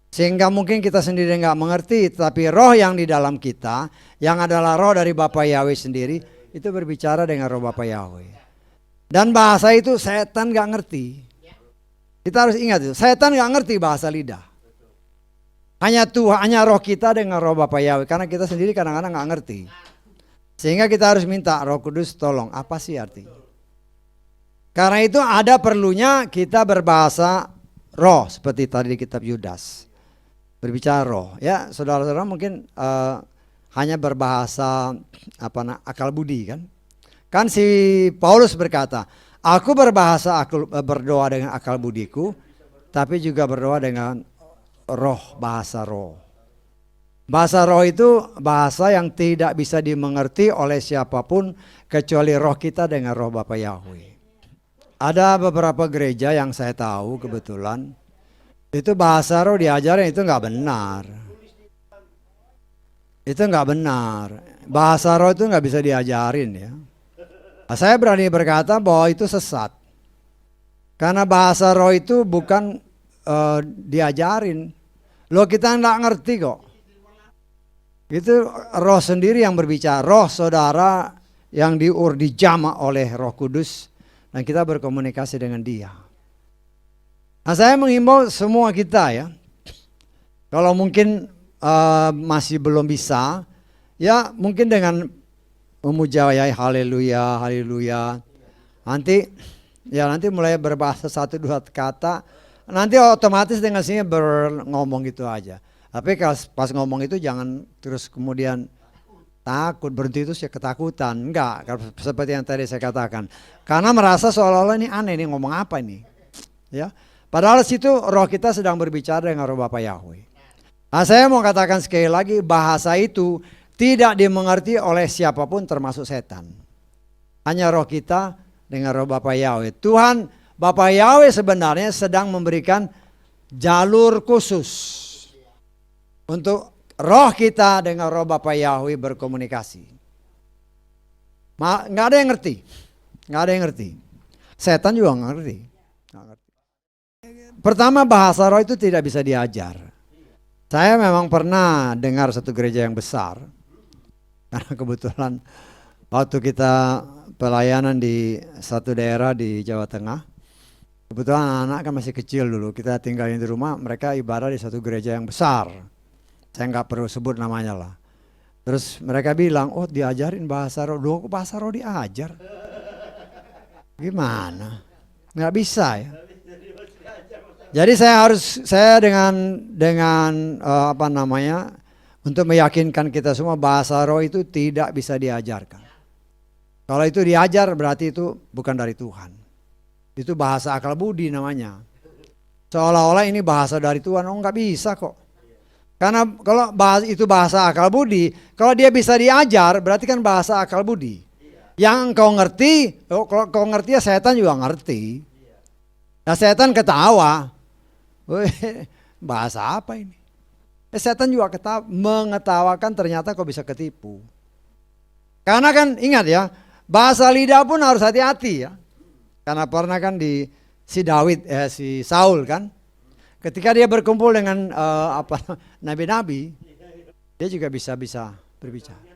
Sehingga mungkin kita sendiri nggak mengerti, tapi roh yang di dalam kita, yang adalah roh dari Bapak Yahweh sendiri, itu berbicara dengan roh Bapak Yahweh. Dan bahasa itu setan gak ngerti. Kita harus ingat itu, setan gak ngerti bahasa lidah. Hanya roh kita dengan roh Bapak Yahweh. Karena kita sendiri kadang-kadang gak ngerti. Sehingga kita harus minta Roh Kudus tolong, apa sih artinya? Karena itu ada perlunya kita berbahasa roh, seperti tadi di kitab Yudas. Berbicara roh, ya saudara-saudara mungkin hanya berbahasa akal budi kan? Kan si Paulus berkata, aku berdoa dengan akal budiku, tapi juga berdoa dengan roh, bahasa roh. Bahasa roh itu bahasa yang tidak bisa dimengerti oleh siapapun kecuali roh kita dengan roh Bapa Yahweh. Ada beberapa gereja yang saya tahu kebetulan itu bahasa roh diajarin itu nggak benar. Itu nggak benar. Bahasa roh itu nggak bisa diajarin ya. Nah, saya berani berkata bahwa itu sesat. Karena bahasa roh itu bukan diajarin. Loh kita nggak ngerti kok. Itu roh sendiri yang berbicara. Roh saudara yang dijama oleh Roh Kudus. Dan kita berkomunikasi dengan Dia. Nah, saya mengimbau semua kita ya. Kalau mungkin masih belum bisa, ya mungkin dengan memuja ya, haleluya, haleluya. Nanti mulai berbahasa satu dua kata, nanti otomatis dengan sini ngomong gitu aja. Tapi kalau pas ngomong itu jangan terus kemudian takut, berhenti itu ketakutan. Enggak, seperti yang tadi saya katakan. Karena merasa seolah-olah ini aneh, ini ngomong apa ini? Ya. Padahal situ roh kita sedang berbicara dengan roh Bapa Yahweh. Nah, saya mau katakan sekali lagi, bahasa itu tidak dimengerti oleh siapapun termasuk setan. Hanya roh kita dengan roh Bapa Yahweh. Tuhan Bapa Yahweh sebenarnya sedang memberikan jalur khusus untuk roh kita dengan roh Bapa Yahweh berkomunikasi. Nggak ada yang ngerti. Nggak ada yang ngerti. Setan juga nggak ngerti. Pertama, bahasa roh itu tidak bisa diajar. Saya memang pernah dengar satu gereja yang besar. Karena kebetulan waktu kita pelayanan di satu daerah di Jawa Tengah. Kebetulan anak-anak kan masih kecil dulu. Kita tinggalin di rumah, mereka ibadah di satu gereja yang besar. Saya nggak perlu sebut namanya lah. Terus mereka bilang, oh diajarin bahasa roh. Loh, bahasa roh diajar? Gimana? Nggak bisa ya. Jadi saya dengan untuk meyakinkan kita semua, bahasa roh itu tidak bisa diajarkan. Kalau itu diajar berarti itu bukan dari Tuhan. Itu bahasa akal budi namanya. Seolah-olah ini bahasa dari Tuhan. Oh, nggak bisa kok. Karena kalau itu bahasa akal budi, kalau dia bisa diajar berarti kan bahasa akal budi. Yang kau ngerti, kalau kau ngerti ya setan juga ngerti. Nah, setan ketawa. Bahasa apa ini? Setan juga mengetawakan, ternyata kau bisa ketipu. Karena kan ingat ya, bahasa lidah pun harus hati-hati ya. Karena pernah kan si Saul kan, ketika dia berkumpul dengan nabi-nabi, dia juga bisa berbicara.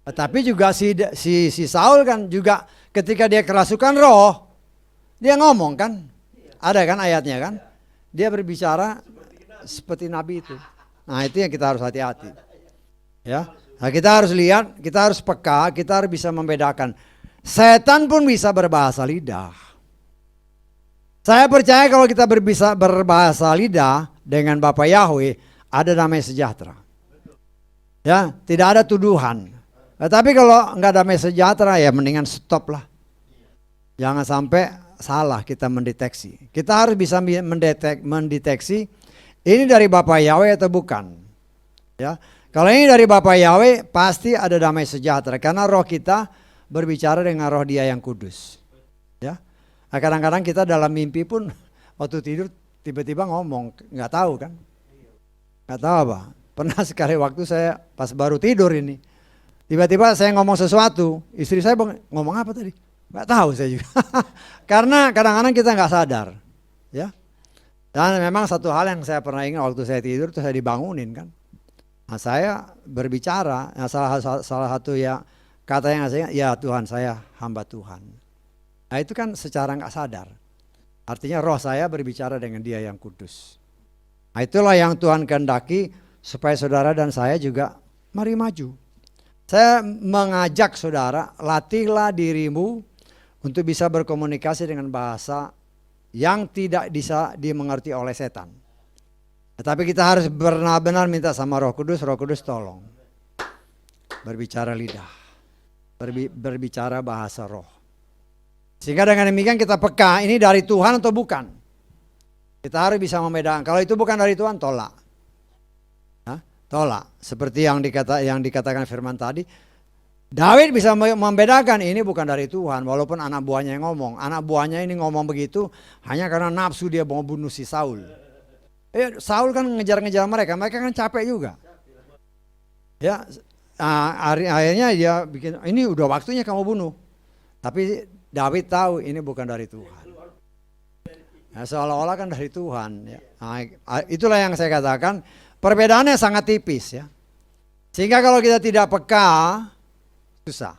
Tapi juga si Saul kan juga ketika dia kerasukan roh, dia ngomong kan, ada kan ayatnya kan, dia berbicara seperti nabi itu. Nah, itu yang kita harus hati-hati. Ya, nah, kita harus lihat, kita harus peka, kita harus bisa membedakan. Setan pun bisa berbahasa lidah. Saya percaya kalau kita bisa berbahasa lidah dengan Bapa Yahweh, ada damai sejahtera. Ya, tidak ada tuduhan. Tapi kalau nggak damai sejahtera ya mendingan stop lah. Jangan sampai salah kita mendeteksi. Kita harus bisa mendeteksi ini dari Bapa Yahweh atau bukan. Ya, kalau ini dari Bapa Yahweh pasti ada damai sejahtera karena roh kita berbicara dengan roh Dia yang kudus. Ya, nah, kadang-kadang kita dalam mimpi pun waktu tidur tiba-tiba ngomong, nggak tahu kan? Nggak tahu apa. Pernah sekali waktu saya pas baru tidur ini, tiba-tiba saya ngomong sesuatu, istri saya ngomong apa tadi? Nggak tahu saya juga. Karena kadang-kadang kita nggak sadar, ya. Dan memang satu hal yang saya pernah ingat waktu saya tidur itu saya dibangunin kan. Nah, saya berbicara, nah, salah satu ya kata yang saya, ya Tuhan saya hamba Tuhan. Nah, itu kan secara nggak sadar. Artinya roh saya berbicara dengan Dia yang kudus. Nah, itulah yang Tuhan kehendaki supaya saudara dan saya juga mari maju. Saya mengajak saudara, latihlah dirimu untuk bisa berkomunikasi dengan bahasa yang tidak bisa dimengerti oleh setan. Tetapi kita harus benar-benar minta sama Roh Kudus tolong berbicara lidah, berbicara bahasa roh. Sehingga dengan demikian kita peka ini dari Tuhan atau bukan. Kita harus bisa membedakan. Kalau itu bukan dari Tuhan, tolak. Tolak. Seperti yang dikatakan firman tadi, Daud bisa membedakan ini bukan dari Tuhan walaupun anak buahnya yang ngomong. Anak buahnya ini ngomong begitu hanya karena nafsu dia mau bunuh si Saul. Saul kan ngejar-ngejar mereka kan capek juga. Ya, akhirnya dia bikin ini udah waktunya kamu bunuh. Tapi Daud tahu ini bukan dari Tuhan. Nah, seolah-olah kan dari Tuhan ya. Nah, itulah yang saya katakan. Perbedaannya sangat tipis ya. Sehingga kalau kita tidak peka, susah.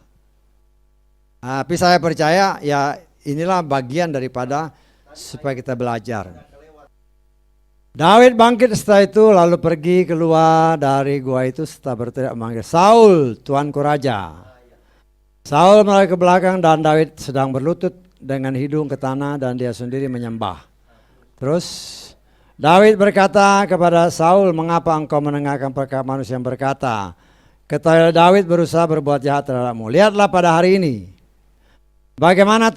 Tapi saya percaya ya inilah bagian daripada supaya kita belajar. Daud bangkit setelah itu lalu pergi keluar dari gua itu setelah berteriak memanggil, Saul, Tuanku Raja. Saul menoleh ke belakang dan Daud sedang berlutut dengan hidung ke tanah dan dia sendiri menyembah. Terus Daud berkata kepada Saul, mengapa engkau mendengarkan perkara manusia yang berkata, ketahuilah Daud berusaha berbuat jahat terhadapmu. Lihatlah pada hari ini, bagaimana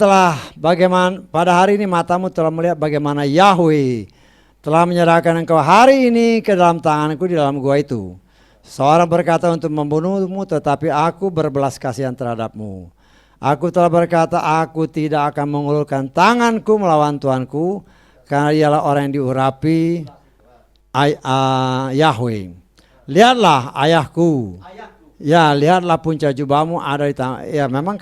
pada hari ini matamu telah melihat bagaimana Yahweh telah menyerahkan engkau hari ini ke dalam tanganku di dalam gua itu. Seorang berkata untuk membunuhmu, tetapi aku berbelas kasihan terhadapmu. Aku telah berkata, aku tidak akan mengulurkan tanganku melawan Tuanku, karena dialah orang yang diurapi Yahweh. Lihatlah ayahku. Ya, lihatlah punca jubahmu ada di tangan. Ya, memang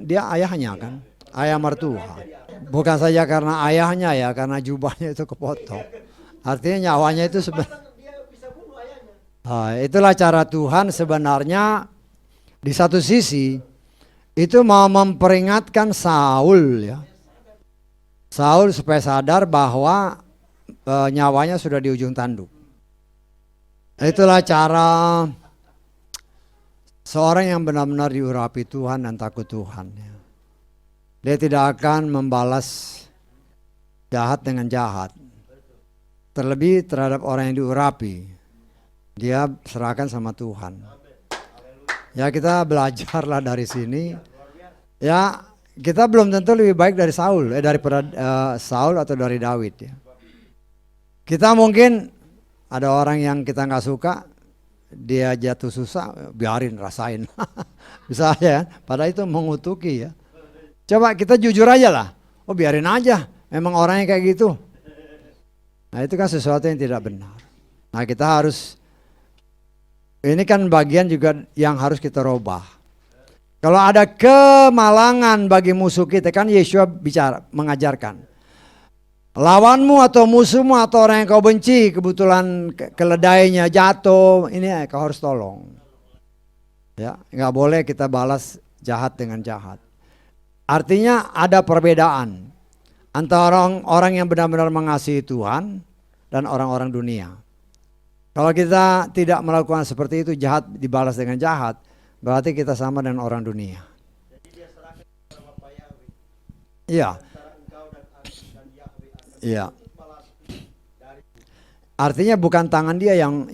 dia ayahnya kan, ayah mertua. Bukan saja karena ayahnya ya, karena jubahnya itu kepotong. Artinya nyawanya itu sebenarnya. Itulah cara Tuhan sebenarnya di satu sisi itu mau memperingatkan Saul ya. Saul supaya sadar bahwa nyawanya sudah di ujung tanduk. Itulah cara seorang yang benar-benar diurapi Tuhan dan takut Tuhan ya. Dia tidak akan membalas jahat dengan jahat. Terlebih terhadap orang yang diurapi. Dia serahkan sama Tuhan. Ya, kita belajarlah dari sini. Ya, kita belum tentu lebih baik dari Saul, daripada Saul atau dari Daud ya. Kita mungkin ada orang yang kita nggak suka, dia jatuh susah, biarin rasain. Bisa ya, padahal itu mengutuki ya. Coba kita jujur aja lah. Oh, biarin aja, memang orangnya kayak gitu. Nah, itu kan sesuatu yang tidak benar. Nah, kita harus, ini kan bagian juga yang harus kita robah. Kalau ada kemalangan bagi musuh kita, kan Yesua bicara, mengajarkan. Lawanmu atau musuhmu atau orang yang kau benci, kebetulan keledainya jatuh, ini kau harus tolong. Ya, nggak boleh kita balas jahat dengan jahat. Artinya ada perbedaan antara orang yang benar-benar mengasihi Tuhan dan orang-orang dunia. Kalau kita tidak melakukan seperti itu, jahat dibalas dengan jahat, berarti kita sama dengan orang dunia. Iya. Iya. Artinya bukan tangan dia yang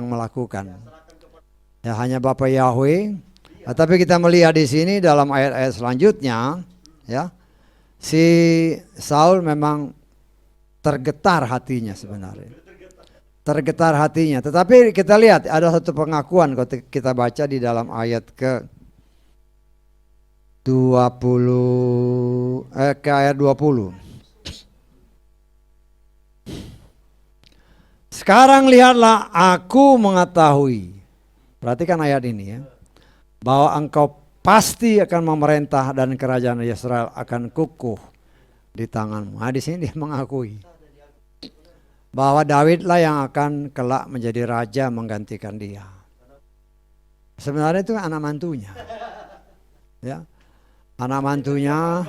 melakukan. Ya, hanya Bapa Yahweh. Nah, tapi kita melihat di sini dalam ayat-ayat selanjutnya, ya, si Saul memang tergetar hatinya sebenarnya. Tergetar hatinya. Tetapi kita lihat ada satu pengakuan kalau kita baca di dalam ayat ke 20 ke ayat 20. Sekarang lihatlah, aku mengetahui. Perhatikan ayat ini ya. Bahwa engkau pasti akan memerintah dan kerajaan Israel akan kukuh di tanganmu. Nah, di sini dia mengakui bahwa Daudlah yang akan kelak menjadi raja menggantikan dia. Sebenarnya itu anak mantunya. Ya. Anak mantunya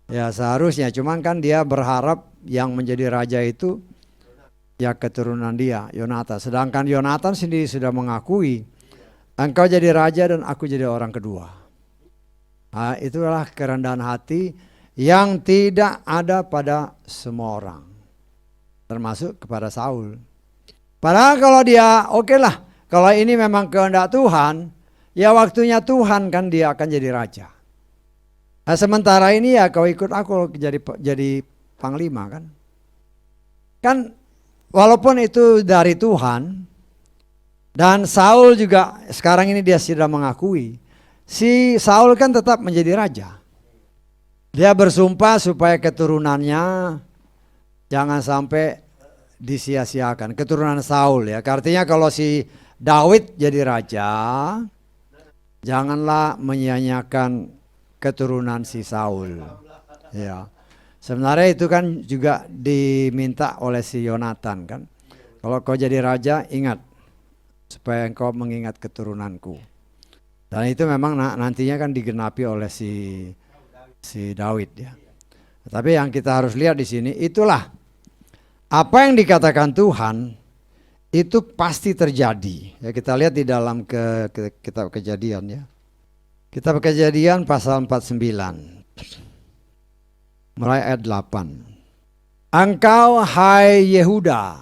ya seharusnya, cuman kan dia berharap yang menjadi raja itu ya keturunan dia, Yonatan. Sedangkan Yonatan sendiri sudah mengakui, engkau jadi raja dan aku jadi orang kedua. Nah, itulah kerendahan hati yang tidak ada pada semua orang, termasuk kepada Saul. Padahal kalau dia oke lah, kalau ini memang kehendak Tuhan, ya waktunya Tuhan kan dia akan jadi raja. Nah, sementara ini ya kau ikut aku jadi panglima kan. Kan walaupun itu dari Tuhan, dan Saul juga sekarang ini dia sudah mengakui, si Saul kan tetap menjadi raja. Dia bersumpah supaya keturunannya jangan sampai disia-siakan, keturunan Saul ya. Artinya kalau si Daud jadi raja, janganlah menyia-nyiakan keturunan si Saul. Ya. Sebenarnya itu kan juga diminta oleh si Yonatan kan. Kalau kau jadi raja, ingat supaya engkau mengingat keturunanku. Dan itu memang nantinya kan digenapi oleh si Daud ya. Tapi yang kita harus lihat di sini, itulah apa yang dikatakan Tuhan itu pasti terjadi. Ya, kita lihat di dalam kitab Kejadian ya. Kitab Kejadian pasal 49, mulai ayat 8. Engkau hai Yehuda,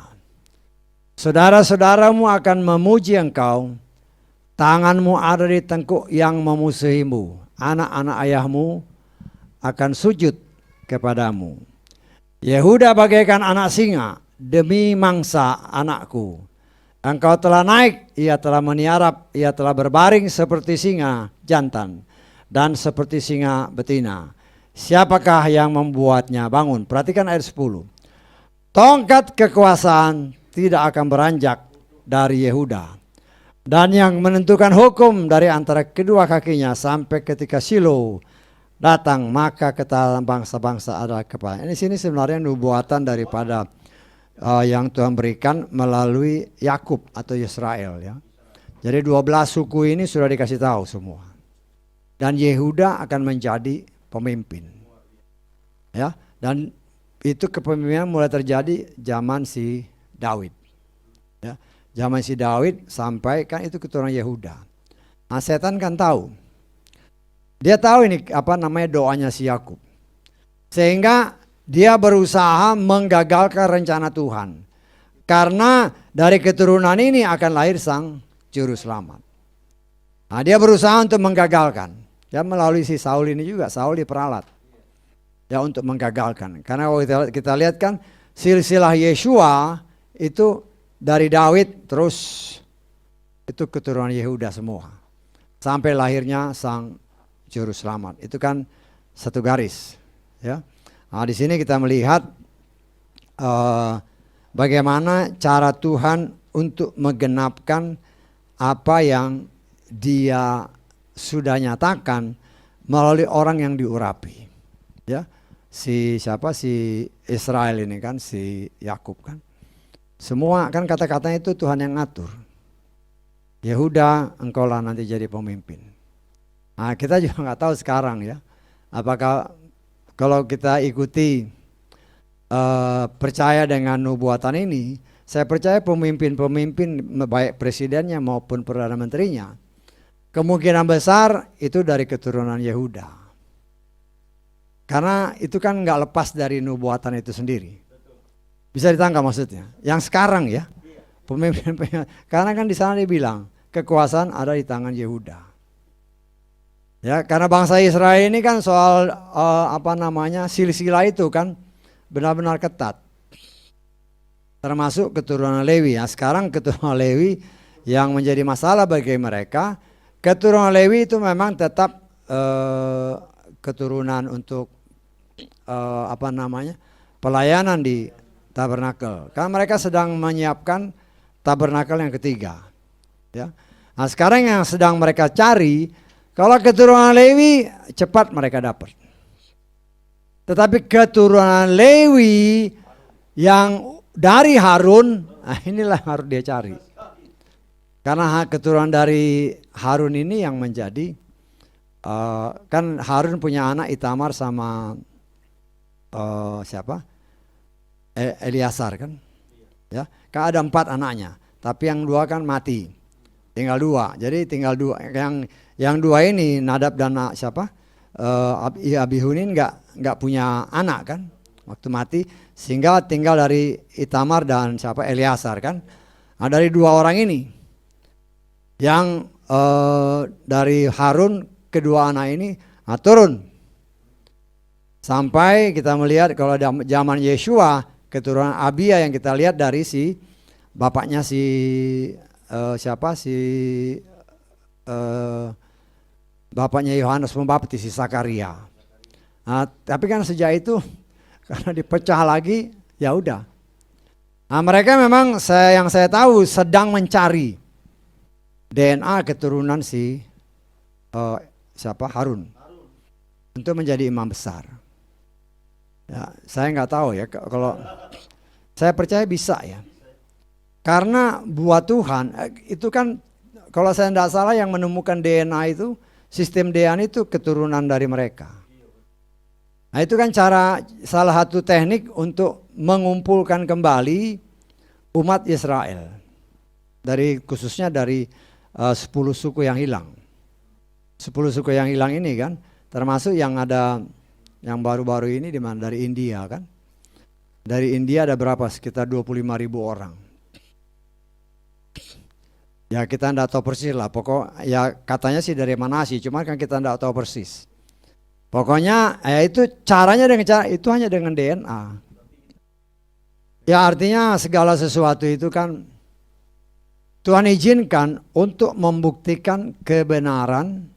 saudara-saudaramu akan memuji engkau, tanganmu ada di tengkuk yang memusuhimu, anak-anak ayahmu akan sujud kepadamu. Yehuda bagaikan anak singa demi mangsa anakku. Engkau telah naik, ia telah meniarap, ia telah berbaring seperti singa jantan dan seperti singa betina. Siapakah yang membuatnya bangun? Perhatikan ayat 10. Tongkat kekuasaan tidak akan beranjak dari Yehuda, dan yang menentukan hukum dari antara kedua kakinya sampai ketika Silo datang, maka ketahuan bangsa-bangsa adalah kepala. Ini sini sebenarnya nubuatan daripada yang Tuhan berikan melalui Yakub atau Israel, ya. Jadi 12 suku ini sudah dikasih tahu semua. Dan Yehuda akan menjadi pemimpin. Ya, dan itu kepemimpinan mulai terjadi zaman si Daud. Ya, zaman si Daud sampai kan itu keturunan Yehuda. Nah, setan kan tahu. Dia tahu ini apa namanya doanya si Yakub. Sehingga dia berusaha menggagalkan rencana Tuhan. Karena dari keturunan ini akan lahir sang juru selamat. Nah, dia berusaha untuk menggagalkan. Ya, melalui si Saul ini juga. Saul diperalat. Ya, untuk menggagalkan. Karena kalau kita lihat kan silsilah Yeshua itu dari Daud terus itu keturunan Yehuda semua. Sampai lahirnya sang juru selamat. Itu kan satu garis. Ya. Nah, di sini kita melihat bagaimana cara Tuhan untuk menggenapkan apa yang Dia sudah nyatakan melalui orang yang diurapi. Ya, si Israel ini kan, si Yakub kan. Semua kan kata-katanya itu Tuhan yang ngatur. Yehuda, engkaulah nanti jadi pemimpin. Nah, kita juga nggak tahu sekarang ya, apakah kalau kita ikuti percaya dengan nubuatan ini, saya percaya pemimpin-pemimpin baik presidennya maupun perdana menterinya kemungkinan besar itu dari keturunan Yehuda. Karena itu kan nggak lepas dari nubuatan itu sendiri. Bisa ditangkap maksudnya. Yang sekarang ya, pemimpin, karena kan di sana dibilang kekuasaan ada di tangan Yehuda. Ya, karena bangsa Israel ini kan soal silsilah itu kan benar-benar ketat. Termasuk keturunan Lewi. Ya, sekarang keturunan Lewi yang menjadi masalah bagi mereka, keturunan Lewi itu memang tetap keturunan untuk pelayanan di tabernakel. Karena mereka sedang menyiapkan tabernakel yang ketiga. Ya. Nah, sekarang yang sedang mereka cari, kalau keturunan Lewi cepat mereka dapat. Tetapi keturunan Lewi yang dari Harun, nah inilah yang harus dia cari. Karena keturunan dari Harun ini yang menjadi, kan Harun punya anak Itamar sama Eliasar kan. Ya, kan ada 4 anaknya, tapi yang 2 kan mati. Tinggal 2. Jadi tinggal 2. Yang 2 ini Nadab dan Abihunin nggak punya anak kan waktu mati, sehingga tinggal dari Itamar dan Eliasar kan. Nah, dari 2 orang ini yang dari Harun, kedua anak ini turun sampai kita melihat kalau zaman Yeshua keturunan Abia yang kita lihat dari si bapaknya bapaknya Yohanes Pembaptis, si Sakaria. Nah, tapi kan sejak itu karena dipecah lagi, ya udah. Nah, mereka memang yang saya tahu sedang mencari DNA keturunan si Harun untuk menjadi imam besar. Ya, saya nggak tahu ya, kalau saya percaya bisa ya. Karena buat Tuhan itu kan, kalau saya tidak salah yang menemukan DNA itu, sistem DNA itu keturunan dari mereka. Nah, itu kan salah satu teknik untuk mengumpulkan kembali umat Israel. Khususnya dari 10 suku yang hilang. 10 suku yang hilang ini kan, termasuk yang ada yang baru-baru ini di mana dari India kan. Dari India ada berapa? Sekitar 25.000 orang. Ya kita tidak tahu persis lah, pokok ya katanya sih dari mana sih, cuma kan kita tidak tahu persis. Pokoknya ya itu caranya dengan cara itu hanya dengan DNA. Ya artinya segala sesuatu itu kan Tuhan izinkan untuk membuktikan kebenaran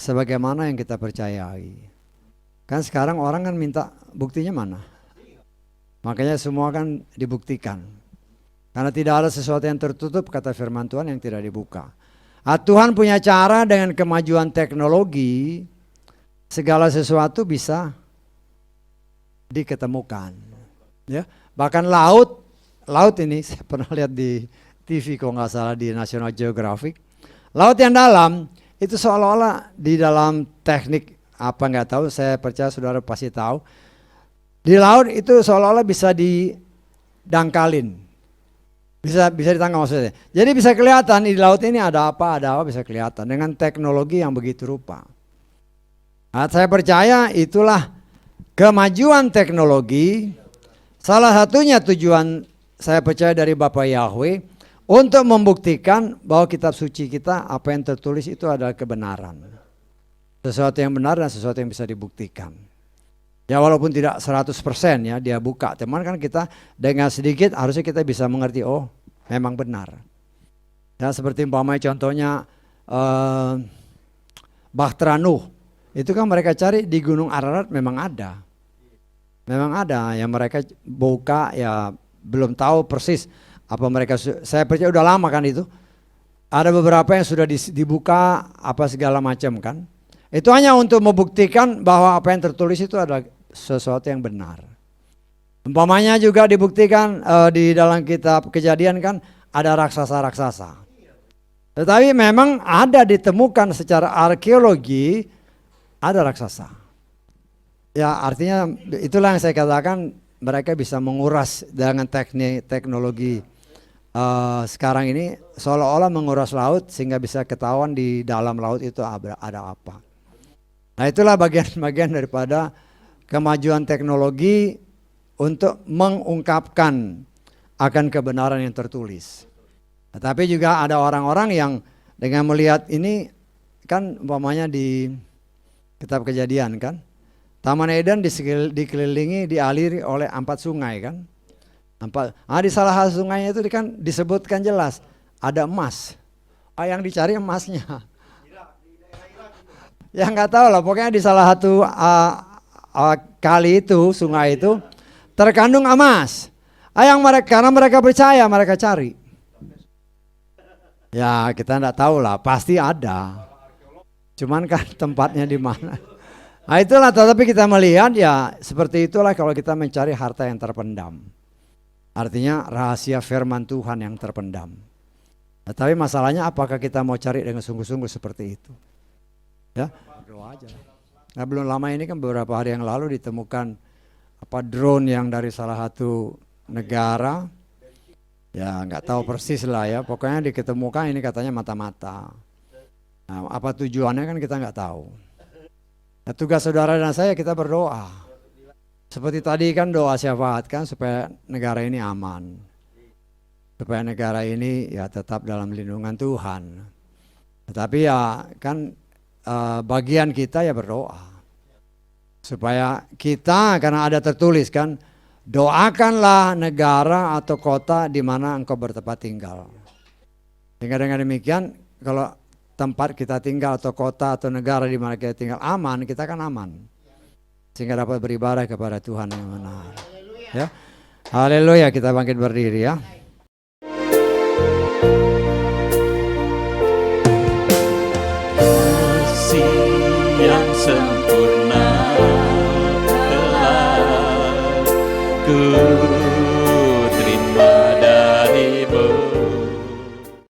sebagaimana yang kita percayai. Kan sekarang orang kan minta buktinya mana? Makanya semua kan dibuktikan. Karena tidak ada sesuatu yang tertutup, kata firman Tuhan, yang tidak dibuka. Tuhan punya cara dengan kemajuan teknologi, segala sesuatu bisa diketemukan. Ya, bahkan laut ini saya pernah lihat di TV kalau nggak salah di National Geographic. Laut yang dalam itu seolah-olah di dalam teknik apa nggak tahu, saya percaya saudara pasti tahu. Di laut itu seolah-olah bisa didangkalin. Bisa ditangkap maksudnya. Jadi bisa kelihatan di laut ini ada apa bisa kelihatan dengan teknologi yang begitu rupa. Nah, saya percaya itulah kemajuan teknologi. Salah satunya tujuan saya percaya dari Bapa Yahweh untuk membuktikan bahwa kitab suci kita apa yang tertulis itu adalah kebenaran. Sesuatu yang benar dan sesuatu yang bisa dibuktikan. Ya walaupun tidak 100% ya dia buka, teman kan kita dengan sedikit harusnya kita bisa mengerti oh memang benar. Ya seperti umpamanya contohnya Bahtera Nuh, itu kan mereka cari di Gunung Ararat memang ada. Memang ada yang mereka buka ya belum tahu persis apa mereka, saya percaya udah lama kan itu. Ada beberapa yang sudah dibuka apa segala macam kan. Itu hanya untuk membuktikan bahwa apa yang tertulis itu adalah sesuatu yang benar. Umpamanya juga dibuktikan di dalam kitab Kejadian kan ada raksasa-raksasa. Tetapi memang ada ditemukan secara arkeologi ada raksasa. Ya artinya itulah yang saya katakan mereka bisa menguras dengan teknologi sekarang ini seolah-olah menguras laut sehingga bisa ketahuan di dalam laut itu ada apa. Nah itulah bagian-bagian daripada kemajuan teknologi untuk mengungkapkan akan kebenaran yang tertulis. Tetapi juga ada orang-orang yang dengan melihat ini kan umpamanya di kitab Kejadian kan, Taman Eden dikelilingi dialiri oleh 4 sungai kan. Di salah satu sungainya itu kan disebutkan jelas ada emas. Yang dicari emasnya. Ya nggak tahu lah, pokoknya di salah satu kali itu sungai itu terkandung emas. Karena mereka percaya mereka cari. Ya kita nggak tahu lah, pasti ada. Cuman kan tempatnya di mana. Nah itulah, tetapi kita melihat ya seperti itulah kalau kita mencari harta yang terpendam. Artinya rahasia firman Tuhan yang terpendam. Nah, tapi masalahnya apakah kita mau cari dengan sungguh-sungguh seperti itu? Ya, berdoa aja. Nah belum lama ini kan beberapa hari yang lalu ditemukan drone yang dari salah satu negara. Ya nggak tahu persis lah ya, pokoknya diketemukan ini katanya mata-mata. Nah, apa tujuannya kan kita nggak tahu. Nah, tugas saudara dan saya kita berdoa. Seperti tadi kan doa syafaat kan supaya negara ini aman. Supaya negara ini ya tetap dalam lindungan Tuhan. Tetapi ya kan bagian kita ya berdoa. Supaya kita, karena ada tertulis kan, doakanlah negara atau kota di mana engkau bertempat tinggal. Sehingga dengan demikian kalau tempat kita tinggal atau kota atau negara di mana kita tinggal aman, kita kan aman. Sehingga dapat beribadah kepada Tuhan yang benar. Ya. Haleluya, kita bangkit berdiri ya.
Kasih yang sempurna